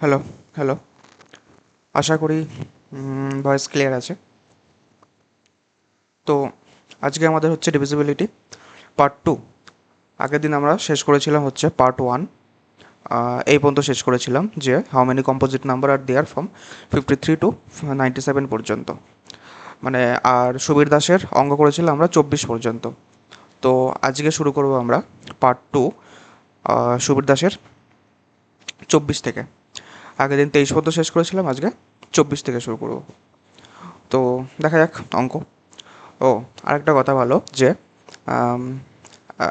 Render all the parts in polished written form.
Hello, hello. আশা করি voice clear আছে। তো আজকে আমাদের হচ্ছে ডিভিজিবিলিটি পার্ট 2। আগের দিন আমরা শেষ করেছিলাম হচ্ছে পার্ট 1। এই পর্যন্ত শেষ করেছিলাম যে how many composite number are there from 53 to 97 পর্যন্ত। মানে আর সুবীর দাসের অঙ্ক করেছিলাম আমরা 24 পর্যন্ত। তো আজকে শুরু করব আমরা পার্ট 2 সুবীর দাসের 24 থেকে। আগের দিন 23 পর্যন্ত শেষ করেছিলাম, আজকে 24 থেকে শুরু করব। তো দেখা যাক অঙ্ক। ও, আরেকটা কথা ভালো যে আম,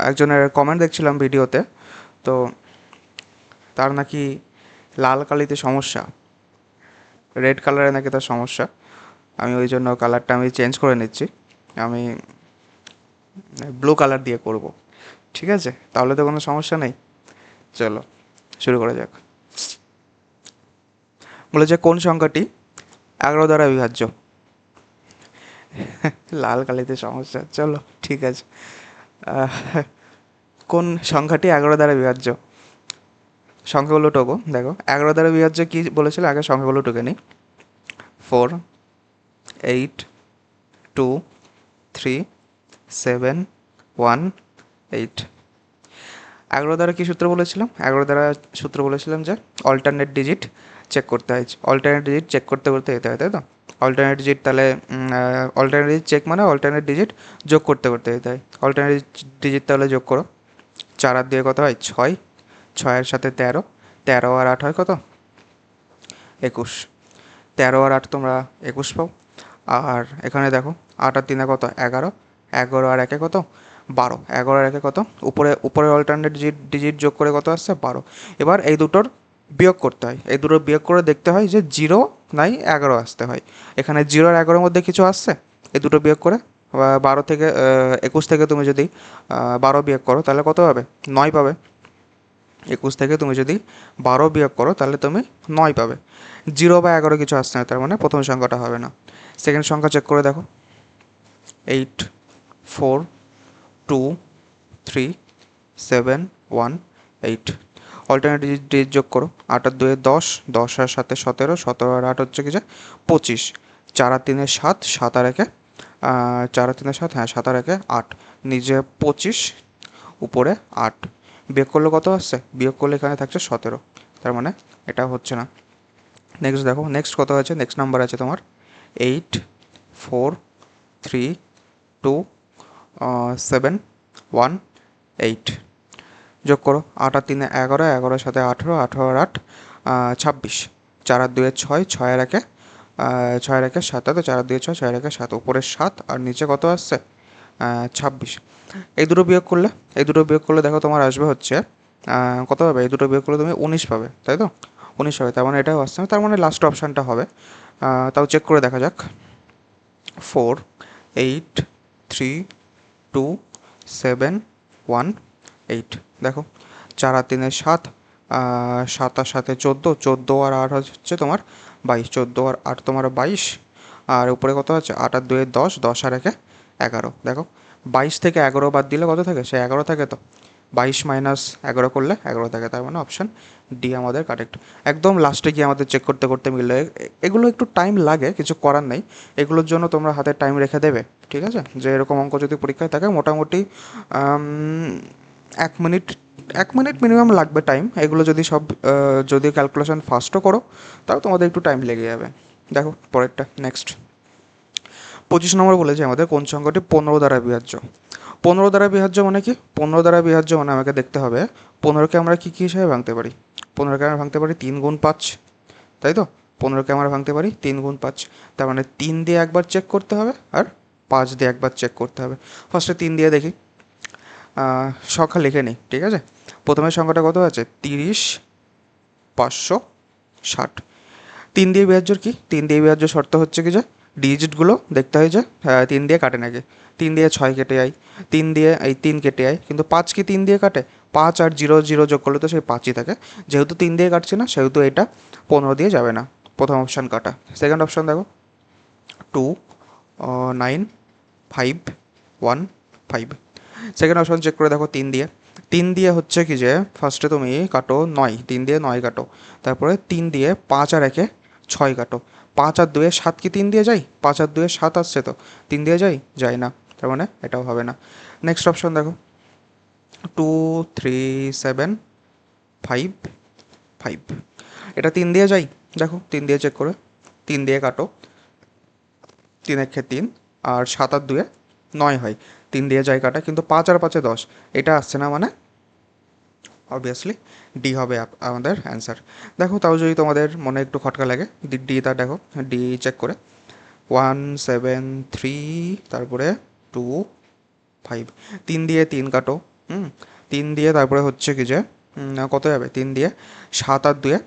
একজনের কমেন্ট দেখছিলাম ভিডিওতে। তো তার নাকি লাল কালিতে সমস্যা, রেড কালারে নাকি তার সমস্যা। আমি ওই জন্য কালারটা আমি চেঞ্জ করে নিচ্ছি। আমি ব্লু কালার দিয়ে করব। ঠিক আছে, তাহলে তো কোনো সমস্যা নেই। চলো শুরু করা যাক। বলেছে কোন সংখ্যাটি 11 দ্বারা বিভাজ্য। লাল কালিতে সমস্যা, চলো ঠিক আছে। আহ, কোন সংখ্যাটি 11 দ্বারা বিভাজ্য? সংখ্যাগুলো টোকো, দেখো 11 দ্বারা বিভাজ্য কী বলেছিল, আগে সংখ্যাগুলো টুকে নিই। 4, 8, 2, 3, 7, 1, 8। 11 দ্বারা কী সূত্র বলেছিলাম? 11 দ্বারা সূত্র বলেছিলাম যে অল্টারনেট ডিজিট চেক করতে হয়। অল্টারনেট ডিজিট চেক করতে করতে যেতে হয়, তাই তো? অল্টারনেট ডিজিট তাহলে অল্টারনেট ডিজিট চেক মানে অল্টারনেট ডিজিট যোগ করতে করতে যেতে হয়। অল্টারনেট ডিজিট তাহলে যোগ করো। 4 আর 2 কত হয়? 6। 6-এর সাথে 13, 13 আর 8 হয় কত? 21। 13 আর 8 তোমরা 21 পাও। আর এখানে দেখো 8 আর 3 কত? 11। 11 আর 1 কত? 12। 11 আর 1 কত? উপরে অল্টারনেট ডিজিট ডিজিট যোগ করে কত আসছে? 12। এবার এই দুটোর বিয়োগ করতে হয়, এই দুটো বিয়োগ করে দেখতে হয় যে 0 নাই 11 আসতে হয়। এখানে 0 আর 11-এর মধ্যে কিছু আসছে, এই দুটো বিয়োগ করে 12 থেকে 21 থেকে তুমি যদি 12 বিয়োগ করো তাহলে কত পাবে? 9 পাবে। 21 থেকে তুমি যদি 12 বিয়োগ করো তাহলে তুমি 9 পাবে। 0 বা 11 কিছু আসছে না, তার মানে প্রথম সংখ্যাটা হবে না। সেকেন্ড সংখ্যা চেক করে দেখো। 8, 4, 2, 3, 7, 1, 8। অল্টারনেট ডিজিট যোগ করো। 8 আর 2 10, 10 আর 7 17, 17 আর 8 হচ্ছে কি যে 25। 4 আর 3 7, 7 আর 1 4 আর 3 7, হ্যাঁ 7 আর 1 8, নিচে 25, উপরে 8। বিয়োগ করলে কত আসছে? বিয়োগ করলে এখানে থাকছে 17, তার মানে এটা হচ্ছে না। নেক্সট দেখো, নেক্সট কত আছে? নেক্সট নাম্বার আছে তোমার 8, 4, 3, 2, 7, 1, 8। যোগ করো। 8 আর 3 11, 11-এর সাথে 18, 18 আর 8 26। 4 আর 2 6, 6 আর 1 6 আর 1 7, তো 4 আর 2 6, 6 আর 1 7, উপরে 7 আর নিচে কত আসছে? 26। এই দুটো বিয়োগ করলে, এই দুটো বিয়োগ করলে দেখো তোমার আসবে হচ্ছে কত হবে? এই দুটো বিয়োগ করলে তুমি 19 পাবে, তাই তো? 19 হবে, তার মানে এটাও আসছে না, তার মানে লাস্ট অপশানটা হবে। তাও চেক করে দেখা যাক। 4, 8, 3, 2, 7, 1, 8। দেখো 4 আর 3 7, 7 আর 7 14, 14 আর 8 হচ্ছে তোমার 22, 14 আর 8 তোমার 22। আর উপরে কত আছে? 8 আর 2 10, 10 আর 1 11। দেখো 22 থেকে 11 বাদ দিলে কত থাকে? সে 11 থাকে তো। 22 মাইনাস 11 করলে 11 থাকে, তার মানে অপশান ডি আমাদের কারেক্ট। একদম লাস্টে গিয়ে আমাদের চেক করতে করতে মিললে, এগুলো একটু টাইম লাগে, কিছু করার নেই। এগুলোর জন্য তোমরা হাতে টাইম রেখে দেবে, ঠিক আছে? যে এরকম অঙ্ক যদি পরীক্ষায় থাকে মোটামুটি 1 মিনিট, 1 মিনিট মিনিমাম লাগবে টাইম। এগুলো যদি সব যদি ক্যালকুলেশন ফাস্টও করো তাও তোমাদের একটু টাইম লেগে যাবে। দেখো পরেরটা, নেক্সট 25 নম্বর বলেছে আমাদের কোন সংখ্যাটি 15 দ্বারা বিভাজ্য। 15 দ্বারা বিভাজ্য মানে কি? 15 দ্বারা বিভাজ্য মানে আমাকে দেখতে হবে 15কে আমরা কী কী হিসাবে ভাঙতে পারি। 15কে আমরা ভাঙতে পারি 3 গুণ 5, তাই তো? 15কে আমরা ভাঙতে পারি 3 গুণ 5, তার মানে 3 দিয়ে একবার চেক করতে হবে আর 5 দিয়ে একবার চেক করতে হবে। ফার্স্টে 3 দিয়ে দেখি, সংখ্যা লিখে নিই, ঠিক আছে? প্রথমে সংখ্যাটা কত আছে? 30, 560। 3 দিয়ে বিভাজ্যর কি? 3 দিয়ে বিভাজ্য শর্ত হচ্ছে কি যে ডিজিটগুলো দেখতে হয় যে 3 দিয়ে কাটে নাকি। 3 দিয়ে 6 কেটে যায়, 3 দিয়ে এই 3 কেটে যায়, কিন্তু 5 কি 3 দিয়ে কাটে? 5 আর 0 0 যোগ করলে তো সেই 5ই থাকে। যেহেতু 3 দিয়ে কাটছে না সেহেতু এটা 15 দিয়ে যাবে না। প্রথম অপশান কাটা। সেকেন্ড অপশান দেখো 2, 9, 5, 1, 5। সেকেন্ড অপশান চেক করে দেখো 3 দিয়ে, তিন দিয়ে হচ্ছে কি যে ফার্স্টে তুমি কাটো নয়, তিন দিয়ে নয় কাটো, তারপরে তিন দিয়ে পাঁচ আর একে ছয় কাটো, পাঁচ আর দুয়ে সাত কি তিন দিয়ে যাই, পাঁচ আর দুয়ে সাত আসছে তো তিন দিয়ে যাই, যায় না, তার মানে এটাও হবে না। নেক্সট অপশন দেখো, 2 3 7 5 5, এটা তিন দিয়ে যাই, দেখো তিন দিয়ে চেক করে, তিন দিয়ে কাটো, তিন একে তিন, আর সাত আর দুয়ে নয় হয়, তিন দিয়ে যায় কাটা, কিন্তু পাঁচ আর পাঁচে 10, এটা আসছে না, মানে অবভিয়াসলি ডি হবে আমাদের অ্যান্সার। দেখো তাও যদি তোমাদের মনে একটু খটকা লাগে, ডিটা দেখো, ডি চেক করে 1 7 3, তারপরে 2 5, তিন দিয়ে তিন কাটো, তিন দিয়ে তারপরে হচ্ছে কি যে কত যাবে, তিন দিয়ে সাত আর দুয়ে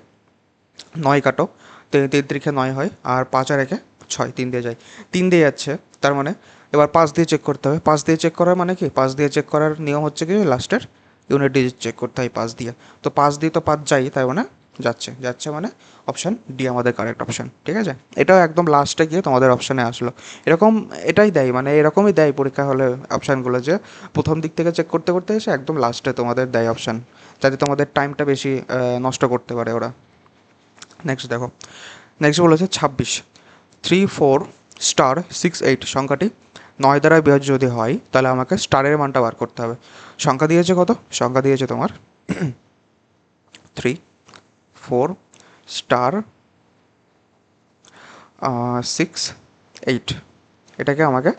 নয় কাটো, তিন তিন তিরিখে নয় হয়, আর পাঁচ আর একে ছয়, তিন দিয়ে যায়, তিন দিয়ে যাচ্ছে, তার মানে এবার পাঁচ দিয়ে চেক করতে হবে। পাঁচ দিয়ে চেক করার মানে কি, পাঁচ দিয়ে চেক করার নিয়ম হচ্ছে কি লাস্টের ইউনিট ডিজিট চেক করতে হয় পাঁচ দিয়ে, তো পাঁচ দিয়ে তো পাঁচ যাই, তাই মানে যাচ্ছে, যাচ্ছে মানে অপশান ডি আমাদের কারেক্ট অপশান। ঠিক আছে, এটাও একদম লাস্টে গিয়ে তোমাদের অপশানে আসলো, এরকম এটাই দেয়, মানে এরকমই দেয় পরীক্ষা হলে অপশানগুলো, যে প্রথম দিক থেকে চেক করতে করতে এসে একদম লাস্টে তোমাদের দেয় অপশান, যাতে তোমাদের টাইমটা বেশি নষ্ট করতে পারে ওরা। নেক্সট দেখো, নেক্সট বলেছে 26, 3 4 *6 8 সংখ্যাটি নয় দ্বারা বিভাজ্য যদি হয়, তাহলে আমাকে স্টারের মানটা বার করতে হবে। সংখ্যা দিয়েছে কত, সংখ্যা দিয়েছে তোমার 3 4 *6 8, এটাকে আমাকে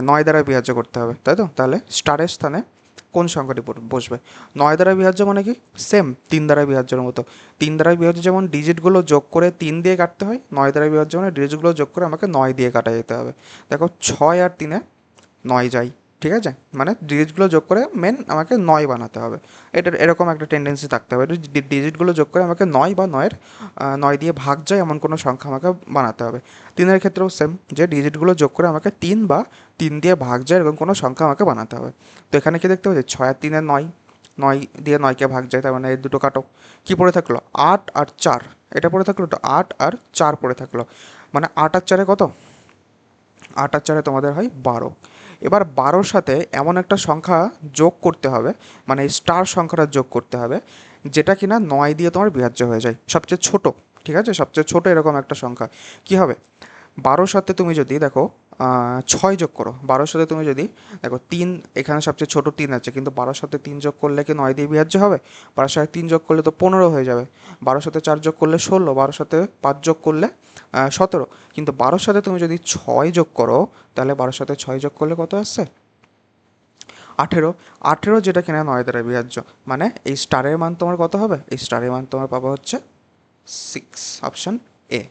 নয় দ্বারা বিভাজ্য করতে হবে, তাই তো? তাহলে স্টারের স্থানে কোন সংখ্যাটি বসবে? নয় দ্বারা বিভাজ্য মানে কি, সেম তিন দ্বারা বিভাজ্যের মতো, তিন দ্বারা বিভাজ্য যেমন ডিজিটগুলো যোগ করে তিন দিয়ে কাটতে হয়, নয় দ্বারা বিভাজ্য মানে ডিজিটগুলো যোগ করে আমাকে নয় দিয়ে কাটা যেতে হবে। দেখো ছয় আর তিনে নয় যাই, ঠিক আছে, মানে ডিজিটগুলো যোগ করে মেন আমাকে নয় বানাতে হবে, এটার এরকম একটা টেন্ডেন্সি থাকতে হবে, ডিজিটগুলো যোগ করে আমাকে নয় বা নয়ের নয় দিয়ে ভাগ যায় এমন কোনো সংখ্যা আমাকে বানাতে হবে। তিনের ক্ষেত্রেও সেম, যে ডিজিটগুলো যোগ করে আমাকে তিন বা তিন দিয়ে ভাগ যায় এরকম কোনো সংখ্যা আমাকে বানাতে হবে। তো এখানে কি দেখতে পাচ্ছি, ছয় আর তিনে নয়, নয় দিয়ে নয়কে ভাগ যায়, তার মানে এই দুটো কাটো, কী পড়ে থাকলো, আট আর চার, এটা পড়ে থাকলো, তো আট আর চার পড়ে থাকলো, মানে আট আর চারে কত, আট আর চারে তোমাদের হয় 12। এবার 12-র সাথে এমন একটা সংখ্যা যোগ করতে হবে, মানে এই স্টার সংখ্যাটা যোগ করতে হবে, যেটা কিনা নয় দিয়ে তোমার বিভাজ্য হয়ে যায়, সবচেয়ে ছোট, ঠিক আছে, সবচেয়ে ছোট এরকম একটা সংখ্যা। কি হবে, 12-র সাথে তুমি যদি দেখো ছয় যোগ করো, 12-র সাথে তুমি যদি দেখো তিন, এখানে সবচেয়ে ছোট তিন আছে, কিন্তু 12-র সাথে তিন যোগ করলে কি নয় দিয়ে বিভাজ্য হবে? 12-র সাথে তিন যোগ করলে তো 15 হয়ে যাবে, 12-র সাথে চার যোগ করলে 16, 12-র সাথে পাঁচ যোগ করলে 17, কিন্তু 12-র সাথে তুমি যদি ছয় যোগ করো, তাহলে 12-র সাথে ছয় যোগ করলে কত আসছে, 18। 18 যেটা কিনা নয় দ্বারা বিভাজ্য, মানে এই স্টারের মান তোমার কত হবে, এই স্টারের মান তোমার পাবা হচ্ছে 6, অপশান এ।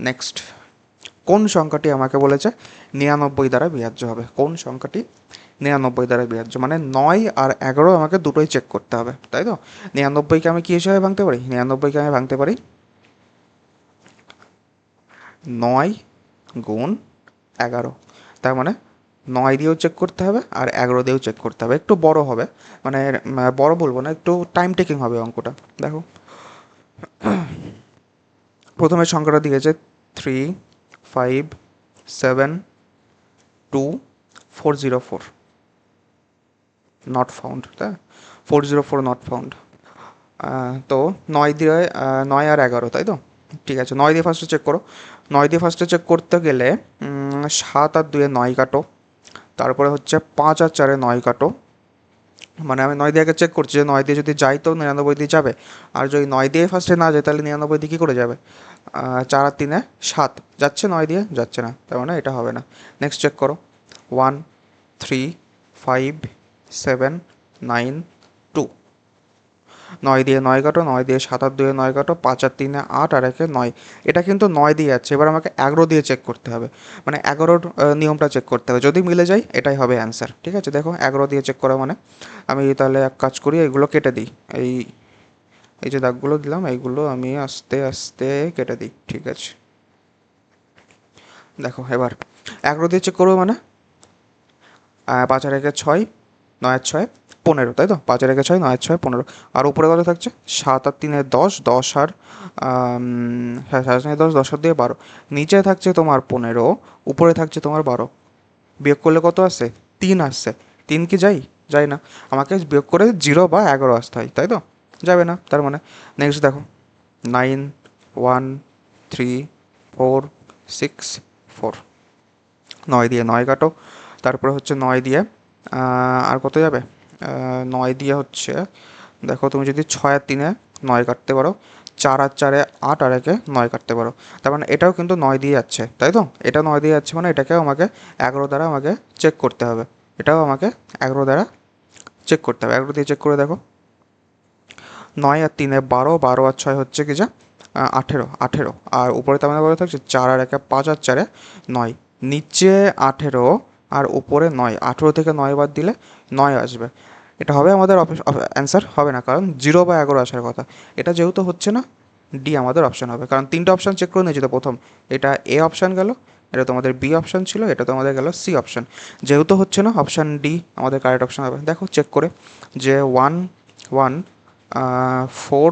নেক্সট, কোন সংখ্যাটি আমাকে বলেছে 99 দ্বারা বিভাজ্য হবে, কোন সংখ্যাটি 99 দ্বারা বিভাজ্য, মানে 9 আর 11 আমাকে দুটোই চেক করতে হবে, তাই তো? 99কে আমি কী হিসাবে ভাঙতে পারি, 99কে আমি ভাঙতে পারি 9 গুণ 11, তার মানে 9 দিয়েও চেক করতে হবে আর 11 দিয়েও চেক করতে হবে, একটু বড় হবে, মানে বড় বলবো না, একটু টাইম টেকিং হবে অঙ্কটা। দেখো প্রথমে সংখ্যাটা দিয়েছে 3 5 7 2 404, নট ফাউন্ড, তাই 404 নট ফাউন্ড। তো নয় দিয়ে নয় আর 11, তাই তো? ঠিক আছে, নয় দিয়ে ফার্স্টে চেক করো, নয় দিয়ে ফার্স্টে চেক করতে গেলে সাত আর দুয়ে নয় কাটো, তারপরে হচ্ছে পাঁচ আর চারে নয় কাটো, মানে আমি নয় দিয়ে আগে চেক করছি, যে নয় দিয়ে যদি যাই তো 99 দিয়ে যাবে, আর যদি নয় দিয়ে ফার্স্টে না যায় তাহলে 99 দিয়ে কী করে যাবে, চার আর তিনে সাত, যাচ্ছে, নয় দিয়ে যাচ্ছে না, তার মানে এটা হবে না। নেক্সট চেক করো, 1 3 5 7 9 2, নয় দিয়ে নয় কাটো, নয় দিয়ে সাত আর দুয়ে নয় কাটো, পাঁচ আর তিনে আট, আর একে নয়, এটা কিন্তু নয় দিয়ে যাচ্ছে, এবার আমাকে 11 দিয়ে চেক করতে হবে, মানে 11-র নিয়মটা চেক করতে হবে, যদি মিলে যায় এটাই হবে অ্যান্সার। ঠিক আছে, দেখো 11 দিয়ে চেক করা মানে, আমি তাহলে এক কাজ করি, এইগুলো কেটে দিই, এই এই যে দাগগুলো দিলাম এইগুলো আমি আস্তে আস্তে কেটে দিই, ঠিক আছে। দেখো এবার 11 দিয়ে চেক করবো মানে 5 আর 1 6, 9 আর 6 15, তাই তো? 5 আর 1 6, 9 আর 6 15, আর উপরে কত থাকছে, 7 আর 3 10, 10 আর হ্যাঁ 7 আর 10, 10 আর 2 12, নিচে থাকছে তোমার 15, উপরে থাকছে তোমার 12, বিয়োগ করলে কত আসছে, 3 আসছে, 3 কি যাই, যায় না, আমাকে বিয়োগ করে 0 বা 11 আসতে হয়, তাই তো? যাবে না, তার মানে নেক্সট দেখো 9 1 3 4 6 4, 9 দিয়ে 9 কাটো, তারপরে হচ্ছে 9 দিয়ে আর কত যাবে, 9 দিয়ে হচ্ছে দেখো তুমি যদি 6 আর 3-এ 9 কাটতে পারো, 4 আর 4-এ 8 আর 1-এ 9 কাটতে পারো, তার মানে এটাও কিন্তু 9 দিয়ে যাচ্ছে, তাই তো? এটা 9 দিয়ে যাচ্ছে মানে এটাকেও আমাকে 11 দ্বারা আমাকে চেক করতে হবে, এটাও আমাকে 11 দ্বারা চেক করতে হবে। 11 দিয়ে চেক করে দেখো, 9 আর 3-এ 12, 12 আর 6 হচ্ছে কি যা 18, 18, আর উপরে তার মানে বলা থাকছে 4 আর 1-এ 5 আর 4-এ 9, নিচে 18 আর উপরে 9, 18 থেকে 9 বাদ দিলে 9 আসবে। এটা হবে আমাদের অ্যান্সার হবে না, কারণ 0 বা 11 আসার কথা, এটা যেহেতু হচ্ছে না, ডি আমাদের অপশান হবে, কারণ তিনটে অপশান চেক করে নিয়েছি তো প্রথম, এটা এ অপশান গেল, এটা তোমাদের বি অপশান ছিল, এটা তোমাদের গেল সি অপশান, যেহেতু হচ্ছে না অপশান ডি আমাদের কারেক্ট অপশান হবে। দেখো চেক করে যে 1 1 4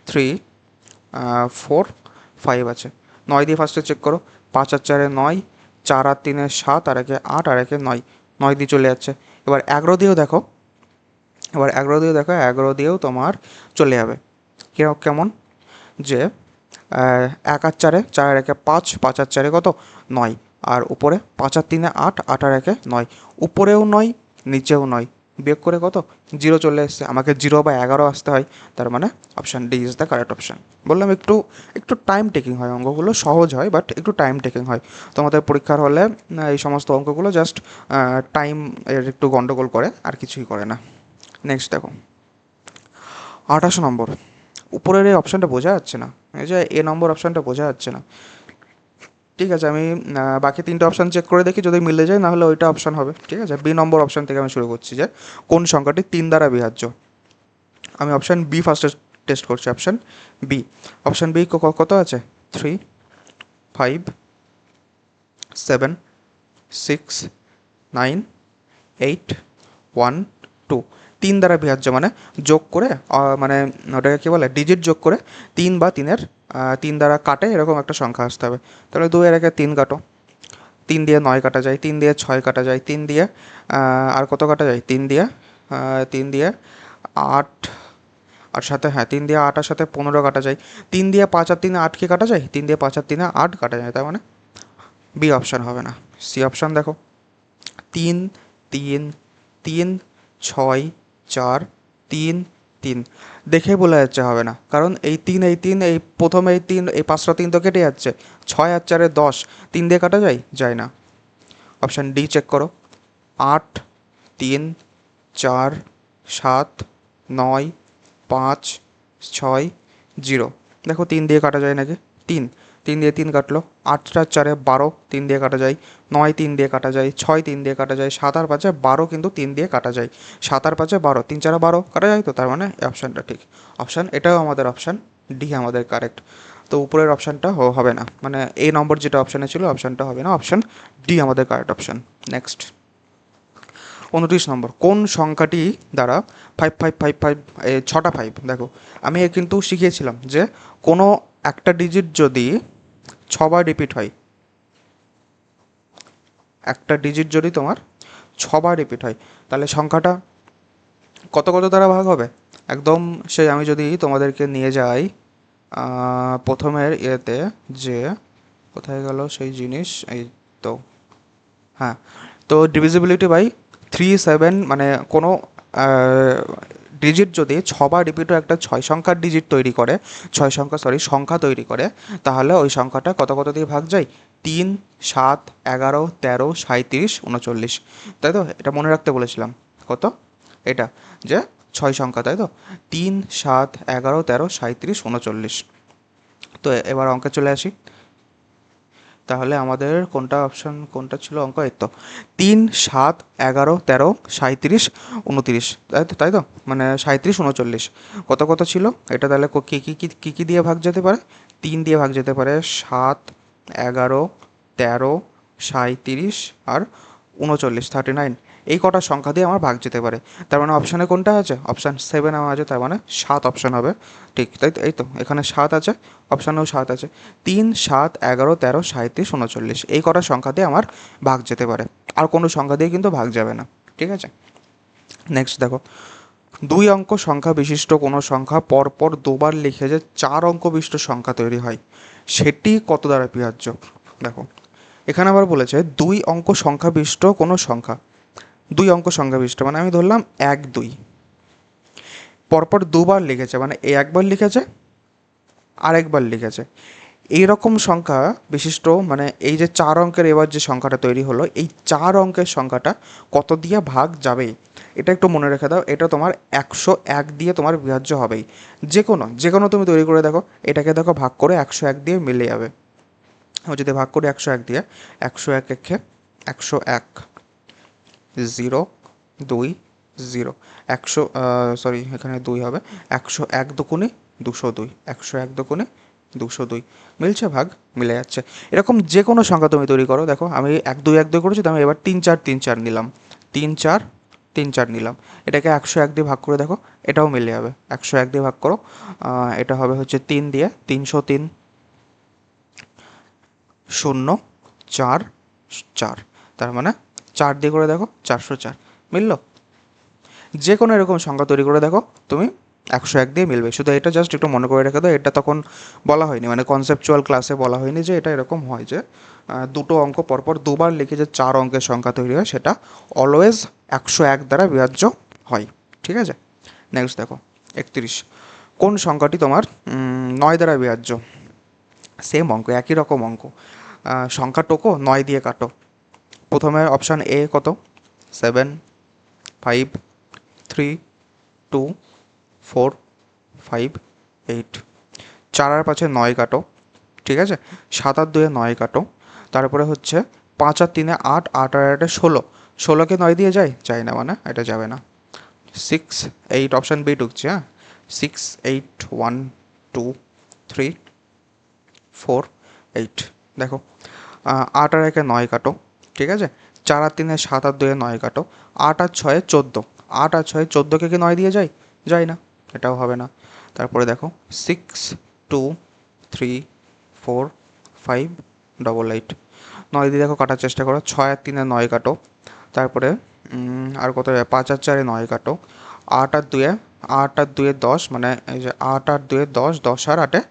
3 4 5 আছে, 9 দিয়ে ফার্স্টে চেক করো, 5 আর 4-এ 9, 4 আর 3-এ 7 আর 1-এ 8 আর 1-এ 9, 9 দিয়ে চলে যাচ্ছে। এবার 11 দিয়েও দেখো, 11 দিয়েও তোমার চলে যাবে। কেমন, যে 1 আর 4-এ 4 আর 1-এ 5, 5 আর 4-এ কত 9, আর উপরে 5 আর 3-এ 8, 8 আর 1-এ 9, উপরেও 9 নিচেও 9, বিয়োগ করে কত 0 চলে এসছে, আমাকে 0 বা 11 আসতে হয়, তার মানে option D is the correct option. বললাম একটু একটু টাইম টেকিং হয়, অঙ্কগুলো সহজ হয় বাট একটু টাইম টেকিং হয়, তোমাদের পরীক্ষার হলে এই সমস্ত অঙ্কগুলো জাস্ট টাইম এর একটু গন্ডগোল করে, আর কিছুই করে না। নেক্সট দেখো 28 নম্বর, উপরের এই অপশানটা বোঝা যাচ্ছে না, এই যে এ নম্বর অপশানটা বোঝা যাচ্ছে না, ঠিক আছে? আমি বাকি তিনটে অপশান চেক করে দেখি, যদি মিলে যায় নাহলে ওইটা অপশান হবে, ঠিক আছে? বি নম্বর অপশান থেকে আমি শুরু করছি, যে কোন সংখ্যাটি 3 দ্বারা বিভাজ্য। আমি অপশান বি ফার্স্টে টেস্ট করছি, অপশান বি, অপশান বি কত আছে, 3 5 7 6 9 8 1 2, 3 দ্বারা বিভাজ্য মানে যোগ করে মানে ওটাকে কী বলে, ডিজিট যোগ করে 3 বা 3-এর 3 দ্বারা কাটে এরকম একটা সংখ্যা আসতে হবে। তাহলে 2 এর আগে 3 কাটো, 3 দিয়ে 9 কাটা যায়, 3 দিয়ে 6 কাটা যায়, 3 দিয়ে আর কত কাটা যায়, 3 দিয়ে 8, আর সাথে 3 দিয়ে 8 আর সাথে 15 কাটা যায়, 3 দিয়ে 5 আর 3-এ 8 কি কাটা যায়, 3 দিয়ে 5 আর 3-এ 8 কাটা যায়, তার মানে বি অপশান হবে না। সি অপশান দেখো, 3 3 3 6 4 3 3, দেখে বোঝা যাচ্ছে হবে না, কারণ এই 3 এই 3 এই প্রথমে এই 3 এই 5টা 3 তো কেটে যাচ্ছে, 6 আর 4-এ 10, 3 দিয়ে কাটা যায়, যায় না। অপশান ডি চেক করো, 8 3 4 7 9 5 6 0, দেখো 3 দিয়ে কাটা যায় নাকি, 3 3 দিয়ে 3 কাটলো, 8 আর 4-এ 12, 3 দিয়ে কাটা যায়, 9 3 দিয়ে কাটা যায়, 6 3 দিয়ে কাটা যায়, 7 আর 5-এ 12 কিন্তু 3 দিয়ে কাটা যায়, 7 আর 5-এ 12, 3 4-এ 12 কাটা যায়, তো তার মানে এই অপশানটা ঠিক, অপশান এটাও আমাদের অপশান ডি আমাদের কারেক্ট। তো উপরের অপশানটা হবে না, মানে এ নম্বর যেটা অপশানে ছিল অপশানটা হবে না, অপশান ডি আমাদের কারেক্ট অপশান। নেক্সট 29 নম্বর, কোন সংখ্যাটি দ্বারা 5 5 5 5, 6টা 5, দেখো আমি কিন্তু শিখিয়েছিলাম যে কোনো একটা ডিজিট যদি 6বার রিপিট হয়, একটা ডিজিট যদি তোমার 6বার রিপিট হয়, তাহলে সংখ্যাটা কত কত দ্বারা ভাগ হবে, একদম সেই আমি যদি তোমাদেরকে নিয়ে যাই প্রথমের ইয়েতে, যে কোথায় গেল সেই জিনিস, এই তো, হ্যাঁ, তো ডিভিজিবিলিটি বাই 3 7, মানে কোনো ডিজিট যদি 6বার রিপিট হয়, একটা 6 সংখ্যার ডিজিট তৈরি করে, 6 সংখ্যা সংখ্যা তৈরি করে, তাহলে ওই সংখ্যাটা কত কত দিয়ে ভাগ যায়, 3 7 11 13 37 39, তাই তো? এটা মনে রাখতে বলেছিলাম, কত এটা, যে 6 সংখ্যা, তাই তো? 3 7 11 13 37 39। তো এবার অঙ্কে চলে আসি, তাহলে আমাদের কোনটা অপশান, কোনটা ছিল অঙ্ক, এই তো 3 7 11 13 37 29, তাই তো? মানে 37 39 কত কত ছিল এটা, তাহলে কী দিয়ে ভাগ যেতে পারে, 3 দিয়ে ভাগ যেতে পারে, 7 11 13 37 আর 39 39, এই কটা সংখ্যা দিয়ে আমার ভাগ যেতে পারে, তার মানে অপশানে কোনটা আছে, অপশান 7 আমার আছে, তার মানে 7 অপশান হবে ঠিক, তাই তো? এই তো এখানে 7 আছে, অপশানেও 7 আছে, 3 7 11 13 37 39, এই কটা সংখ্যা দিয়ে আমার ভাগ যেতে পারে, আর কোনো সংখ্যা দিয়ে কিন্তু ভাগ যাবে না, ঠিক আছে? নেক্সট দেখো, 2 অঙ্ক সংখ্যা বিশিষ্ট কোনো সংখ্যা পরপর দুবার লিখে যে 4 অঙ্ক বিশিষ্ট সংখ্যা তৈরি হয়, সেটি কত দ্বারা বিভাজ্য? দেখো, এখানে আবার বলেছে 2 অঙ্ক সংখ্যা বিশিষ্ট কোনো সংখ্যা, 2 অঙ্ক সংখ্যা বিশিষ্ট মানে আমি ধরলাম 1 2, পরপর দুবার লিখেছে মানে একবার লিখেছে আরেকবার লিখেছে, এইরকম সংখ্যা বিশিষ্ট মানে এই যে 4 অঙ্কের এবার যে সংখ্যাটা তৈরি হলো, এই 4 অঙ্কের সংখ্যাটা কত দিয়ে ভাগ যাবে, এটা একটু মনে রেখে দাও। এটা তোমার 101 দিয়ে তোমার বিভাজ্য হবেই। যে কোনো তুমি তৈরি করে দেখো, এটাকে দেখো ভাগ করে 101 দিয়ে মিলে যাবে। যদি ভাগ করি 101 দিয়ে, 101 একে 101, 0 2 0, 100 সরি এখানে 2 হবে, 101 দুগুণে 202, 101 দুগুণে 202, মিলছে ভাগ, মিলে যাচ্ছে। এরকম যে কোনো সংখ্যা তুমি তৈরি করো, দেখো আমি 1 2 1 2 করেছি, তো আমি এবার 3 4 3 4 নিলাম, 3 4 3 4 নিলাম, এটাকে 101 দিয়ে ভাগ করে দেখো, এটাও মিলে যাবে। 101 দিয়ে ভাগ করো, এটা হবে হচ্ছে 3 দিয়ে, 303, 0 4 4, তার মানে 4 দিয়ে করে দেখো 404, মিললো। যে কোনো এরকম সংখ্যা তৈরি করে দেখো তুমি, 101 দিয়ে মিলবে। শুধু এটা জাস্ট একটু মনে করে রেখে দাও, এটা তখন বলা হয়নি, মানে কনসেপচুয়াল ক্লাসে বলা হয়নি যে এটা এরকম হয় যে দুটো অঙ্ক পরপর দুবার লিখে যে 4 অঙ্কের সংখ্যা তৈরি হয়, সেটা অলওয়েজ 101 দ্বারা বিভাজ্য হয়। ঠিক আছে, নেক্সট দেখো 31, কোন সংখ্যাটি তোমার 9 দ্বারা বিভাজ্য? সেম অঙ্ক, একই রকম অঙ্ক, সংখ্যা টোকো 9 দিয়ে কাটো। প্রথমে অপশান এ কত, 7 5 3 2 4 5 8, 4 আর 5 9 কাটো, ঠিক আছে, 7 আর 2 9 কাটো, তারপরে হচ্ছে 5 আর 3 8, 8 আর 8 16, 16কে 9 দিয়ে যায় না, মানে এটা যাবে না। 6 8, অপশান বি ঢুকছে, হ্যাঁ, 6 8 1 2 3 4 8, দেখো 8 আর 1 9 কাটো, ঠিক আছে, 4 আর 3 7 আর 2 9 কাটো, 8 আর 6 14, 8 আর 6 14কে কি 9 দিয়ে যায় না, এটাও হবে না। তারপরে দেখো 6 2 3 4 5 8 8, 9 দিয়ে দেখো কাটার চেষ্টা করো, 6 আর 3 9 কাটো, তারপরে আর কত, 5 আর 4 9 কাটো, 8 আর 2 8 আর 2 10, মানে এই যে 8 আর 2 10, 10 আর 8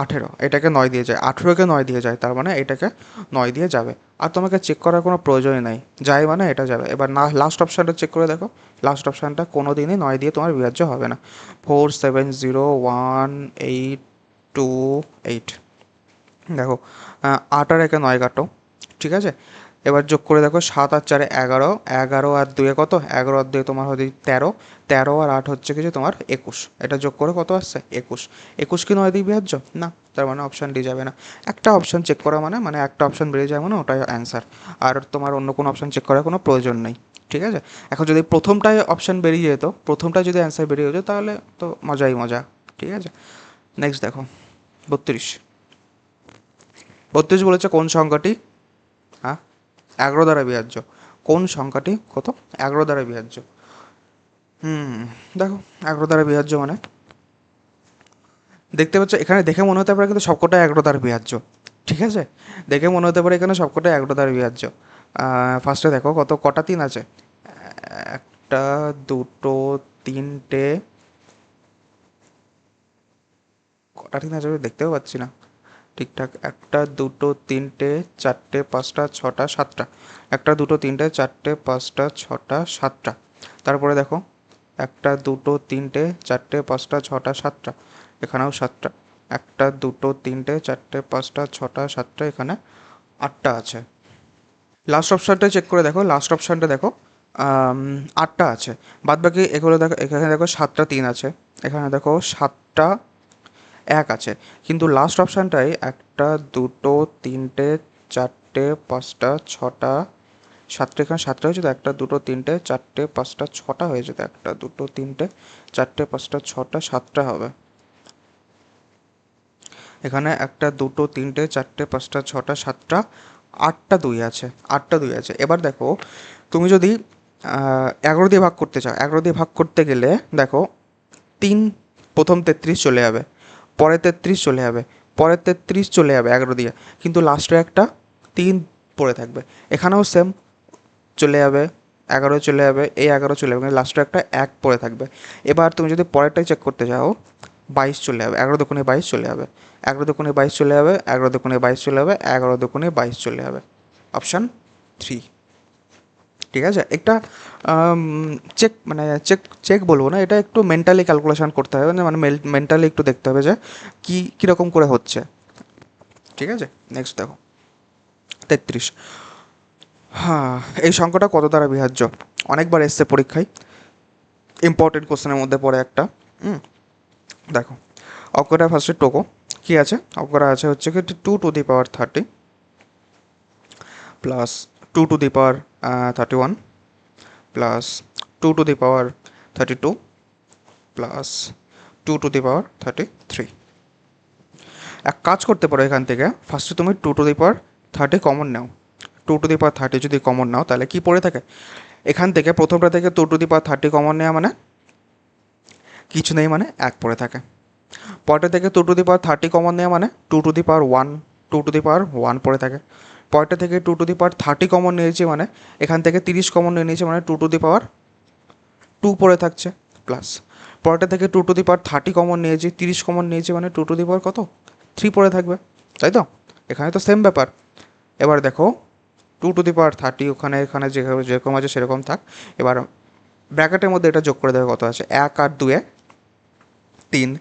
18, এটাকে 9 দিয়ে যায়, 18কে 9 দিয়ে যায়, তার মানে এটাকে 9 দিয়ে যাবে। আর তোমাকে চেক করার কোনো প্রয়োজনই নাই, যায় মানে এটা যাবে। এবার না, লাস্ট অপশানটা চেক করে দেখো, লাস্ট অপশানটা কোনো দিনই 9 দিয়ে তোমার বিভাজ্য হবে না। 4 7 0 1 8 2 8, দেখো 8 আর 1 9 কাটো, ঠিক আছে, এবার যোগ করে দেখো, 7 আর 4 11, 11 আর 2 কত, 11 আর 2 তোমার হচ্ছে 13, 13 আর 8 হচ্ছে কিছু তোমার 21, এটা যোগ করে কত আসছে 21, 21 কি 9 দিয়ে বিভাজ্য না, তার মানে অপশান ডি যাবে না। একটা অপশান চেক করা মানে একটা অপশান বেরিয়ে যায় মানে ওটাই অ্যান্সার, আর তোমার অন্য কোনো অপশান চেক করার কোনো প্রয়োজন নেই। ঠিক আছে, এখন যদি প্রথমটায় অপশান বেরিয়ে যেত, প্রথমটায় যদি অ্যান্সার বেরিয়ে যেত, তাহলে তো মজাই মজা। ঠিক আছে, নেক্সট দেখো 32, 32 বলেছে কোন সংখ্যাটি, হ্যাঁ, 11 দ্বারা বিভাজ্য, কোন সংখ্যাটি কত 11 দ্বারা বিভাজ্য? দেখো 11 দ্বারা বিভাজ্য মানে দেখতে পাচ্ছ এখানে, দেখে মনে হতে পারে কিন্তু সবকটাই 11 দ্বারা বিভাজ্য। ঠিক আছে, দেখে মনে হতে পারে এখানে সবকটাই 11 দ্বারা বিভাজ্য। ফার্স্টে দেখো কটা 3 আছে, একটা দুটো তিনটে, কটা 3 আছে দেখতেও পাচ্ছি না ঠিকঠাক, একটা দুটো তিনটে চারটে পাঁচটা ছটা সাতটা, একটা দুটো তিনটে চারটে পাঁচটা ছটা সাতটা, তারপরে দেখো একটা দুটো তিনটে চারটে পাঁচটা ছটা সাতটা, এখানেও সাতটা, একটা দুটো তিনটে চারটে পাঁচটা ছটা সাতটা, এখানে আটটা আছে। লাস্ট অপশানটা চেক করে দেখো, লাস্ট অপশানটা দেখো, আটটা আছে, বাদ বাকি এগুলো দেখো, এখানে দেখো 7টা 3 আছে, এখানে দেখো 7টা 1 আছে, কিন্তু লাস্ট অপশানটায় একটা দুটো তিনটে চারটে পাঁচটা ছটা সাতটা, এখানে 7টা হয়েছে তো, একটা দুটো তিনটে চারটে পাঁচটা ছটা হয়েছে তো, একটা দুটো তিনটে চারটে পাঁচটা ছটা সাতটা হবে, এখানে একটা দুটো তিনটে চারটে পাঁচটা ছটা সাতটা, আটটা 2 আছে, আটটা 2 আছে। এবার দেখো তুমি যদি 11 দিয়ে ভাগ করতে চাও, 11 দিয়ে ভাগ করতে গেলে দেখো 3, প্রথম 33 চলে যাবে, পরে 33 চলে যাবে, পরে 33 চলে যাবে 11 দিয়ে, কিন্তু লাস্টে একটা 3 পড়ে থাকবে, এখানেও সেম চলে যাবে, 11 চলে যাবে, এই 11 চলে যাবে, লাস্টে একটা 1 পড়ে থাকবে। এবার তুমি যদি পরেরটাই চেক করতে যাও, 22 চলে যাবে, 11 দুগুণে 22 চলে যাবে, 11 দুগুণে 22 চলে যাবে, 11 দুগুণে 22 চলে যাবে, 11 দুগুণে 22 চলে যাবে, অপশান 3। ঠিক আছে, একটা চেক মানে চেক চেক বলবো না, এটা একটু মেন্টালি ক্যালকুলেশন করতে হবে, মানে মেন্টালি একটু দেখতে হবে যে কীরকম করে হচ্ছে। ঠিক আছে, নেক্সট দেখো 33। হ্যাঁ, এই সংখ্যাটা কত দ্বারা বিভাজ্য? অনেকবার এসছে পরীক্ষায়, ইম্পর্টেন্ট কোশ্চেনের মধ্যে পড়ে একটা। দেখো অঙ্কটা ফার্স্টে টোকো কী আছে, অঙ্কটা আছে হচ্ছে কি 2^30 প্লাস 2^31 প্লাস 2^32 প্লাস 2^33। এক কাজ করতে পারো, এখান থেকে ফার্স্টে তুমি 2^30 কমন নাও। 2^30 যদি কমন নাও তাহলে কি পড়ে থাকে, এখান থেকে প্রথমটা থেকে 2^30 কমন নেওয়া মানে কিছু নেই, মানে 1 পড়ে থাকে। পরেরটা থেকে 2^30 কমন নেওয়া মানে 2^1, 2^1 পড়ে থাকে। পরেরটা থেকে 2^30 কমন নিয়েছি মানে এখান থেকে 30 কমন নিয়ে নিয়েছি মানে 2^2 পড়ে থাকছে, প্লাস পরেরটা থেকে 2^30 কমন নিয়েছি, 30 কমন নিয়েছি মানে 2^কত 3 পড়ে থাকবে, তাই তো? এখানে তো সেম ব্যাপার। এবার দেখো 2^30 ওখানে এখানে যেরকম আছে সেরকম থাক। এবার ব্র্যাকেটের মধ্যে এটা যোগ করে দেবে, কত আছে, 1 আর 2 3,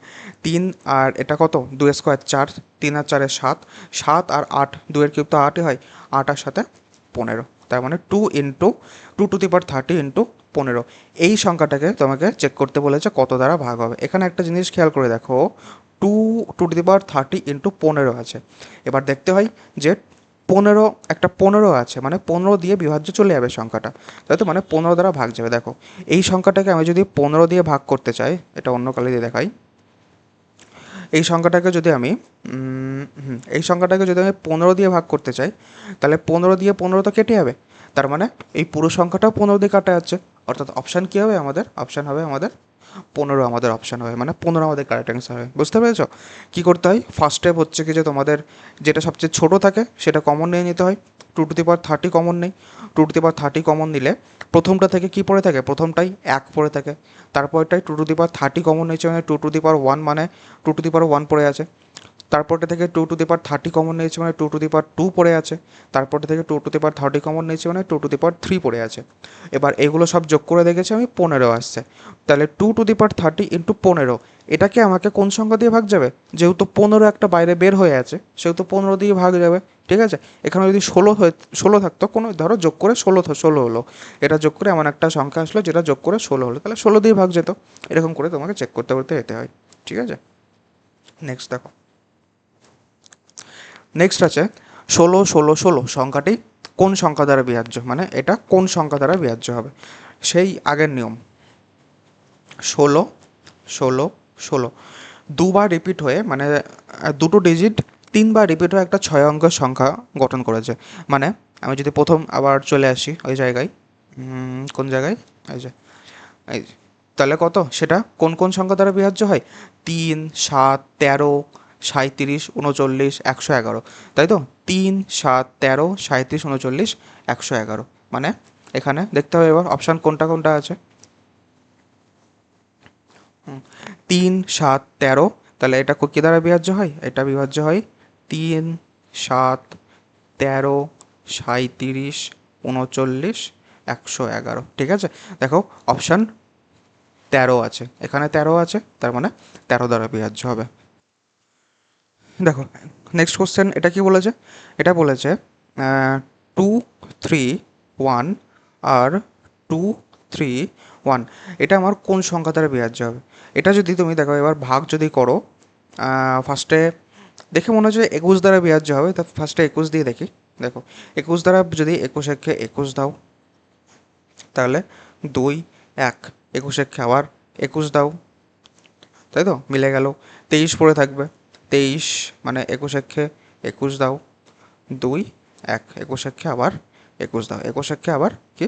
3 আর এটা কত 2 স্কোয়ার 4, 3 আর 4 7, 7 আর 8, 2 এর কিউব তো 8ই হয়, 8 আর 7 15, তার মানে 2×2^30 ইন্টু 15। এই সংখ্যাটাকে তোমাকে চেক করতে বলেছে কত দ্বারা ভাগ হবে। এখানে একটা জিনিস খেয়াল করে দেখো, 2×30 ইন্টু 15 আছে। এবার দেখতে হয় যে 15, একটা 15 আছে, মানে 15 দিয়ে বিভাজ্য চলে যাবে সংখ্যাটা, তাই তো? মানে 15 দ্বারা ভাগ যাবে। দেখো এই সংখ্যাটাকে আমি যদি 15 দিয়ে ভাগ করতে চাই, এটা অন্য কালে দিয়ে দেখাই, এই সংখ্যাটাকে যদি আমি 15 দিয়ে ভাগ করতে চাই, তাহলে 15 দিয়ে 15 তো কেটে যাবে, তার মানে এই পুরো সংখ্যাটাও 15 দিয়ে কাটা যাচ্ছে, অর্থাৎ অপশান কী হবে আমাদের, অপশান হবে আমাদের 15, আমাদের অপশান হবে, মানে 15 আমাদের কারেক্ট অ্যান্সার হবে। বুঝতে পেরেছো? কী করতে হয়, ফার্স্ট স্টেপ হচ্ছে কি যে তোমাদের যেটা সবচেয়ে ছোটো থাকে সেটা কমন নিয়ে নিতে হয়। 2^30 কমন নেই, 2^30 কমন নিলে প্রথমটা থেকে কি পড়ে থাকে, প্রথমটাই 1 পড়ে থাকে। তারপরটাই 2^30 কমন নিয়েছে মানে 2^1, মানে 2^1 পড়ে আছে। তারপরটা থেকে 2^30 কমন নিয়েছে মানে 2^2 পড়ে আছে। তারপরটা থেকে 2^30 কমন নিয়েছে মানে 2^3 পড়ে আছে। এবার এগুলো সব যোগ করে দেখেছি আমি, 15 আসছে। তাহলে 2^30 ইন্টু 15, এটাকে আমাকে কোন সংখ্যা দিয়ে ভাগ যাবে, যেহেতু 15 একটা বাইরে বের হয়ে আছে সেহেতু 15 দিয়ে ভাগ যাবে। ঠিক আছে, এখানে যদি 16 থাকতো, কোনো ধরো যোগ করে 16 হলো, এটা যোগ করে এমন একটা সংখ্যা আসলো যেটা যোগ করে 16 হলো, তাহলে 16 দিয়ে ভাগ যেত। এরকম করে তোমাকে চেক করতে করতে যেতে হয়। ঠিক আছে, নেক্সট দেখো, নেক্সট আছে 16, সংখ্যাটি কোন সংখ্যা দ্বারা বিভাজ্য, মানে এটা কোন সংখ্যা দ্বারা বিভাজ্য হবে। সেই আগের নিয়ম, 16 দুবার রিপিট হয়ে, মানে দুটো ডিজিট 3বার রিপিট হয়ে একটা 6 অঙ্কের সংখ্যা গঠন করেছে। মানে আমি যদি প্রথম আবার চলে আসি ওই জায়গায়, কোন জায়গায়, এই যে এই, তাহলে কত, সেটা কোন কোন সংখ্যা দ্বারা বিভাজ্য হয়, 3, 7, 13, 37, 39, 111, তাই তো? 3, 7, 13, 37, 39, 111, মানে এখানে দেখতে হবে এবার অপশান কোনটা কোনটা আছে। 3, 7, 13, তাহলে এটা কী দ্বারা বিভাজ্য হয়, এটা বিভাজ্য হয় 3, 7, 13, 37, 39, 111। ঠিক আছে, দেখো অপশান 13 আছে, এখানে 13 আছে, তার মানে 13 দ্বারা বিভাজ্য হবে। দেখো নেক্সট কোশ্চেন, এটা কি বলেছে, এটা বলেছে 2, 3, 1 আর 2, 3, 1, এটা আমার কোন সংখ্যা দ্বারা বিভাজ্য হবে। এটা যদি তুমি দেখো এবার ভাগ যদি করো, ফার্স্টে দেখে মনে হচ্ছে 21 দ্বারা বিভাজ্য হবে, তা ফার্স্টে 21 দিয়ে দেখি। দেখো 21 দ্বারা যদি 21 একে 21 দাও, তাহলে 2, 1, 21 একে আবার 21 দাও, তাই তো, মিলে গেল। 23 পড়ে থাকবে, 23 মানে 21 একে 21 দাও, 2, 1, 21 একে আবার 21 দাও, 21 একে আবার কি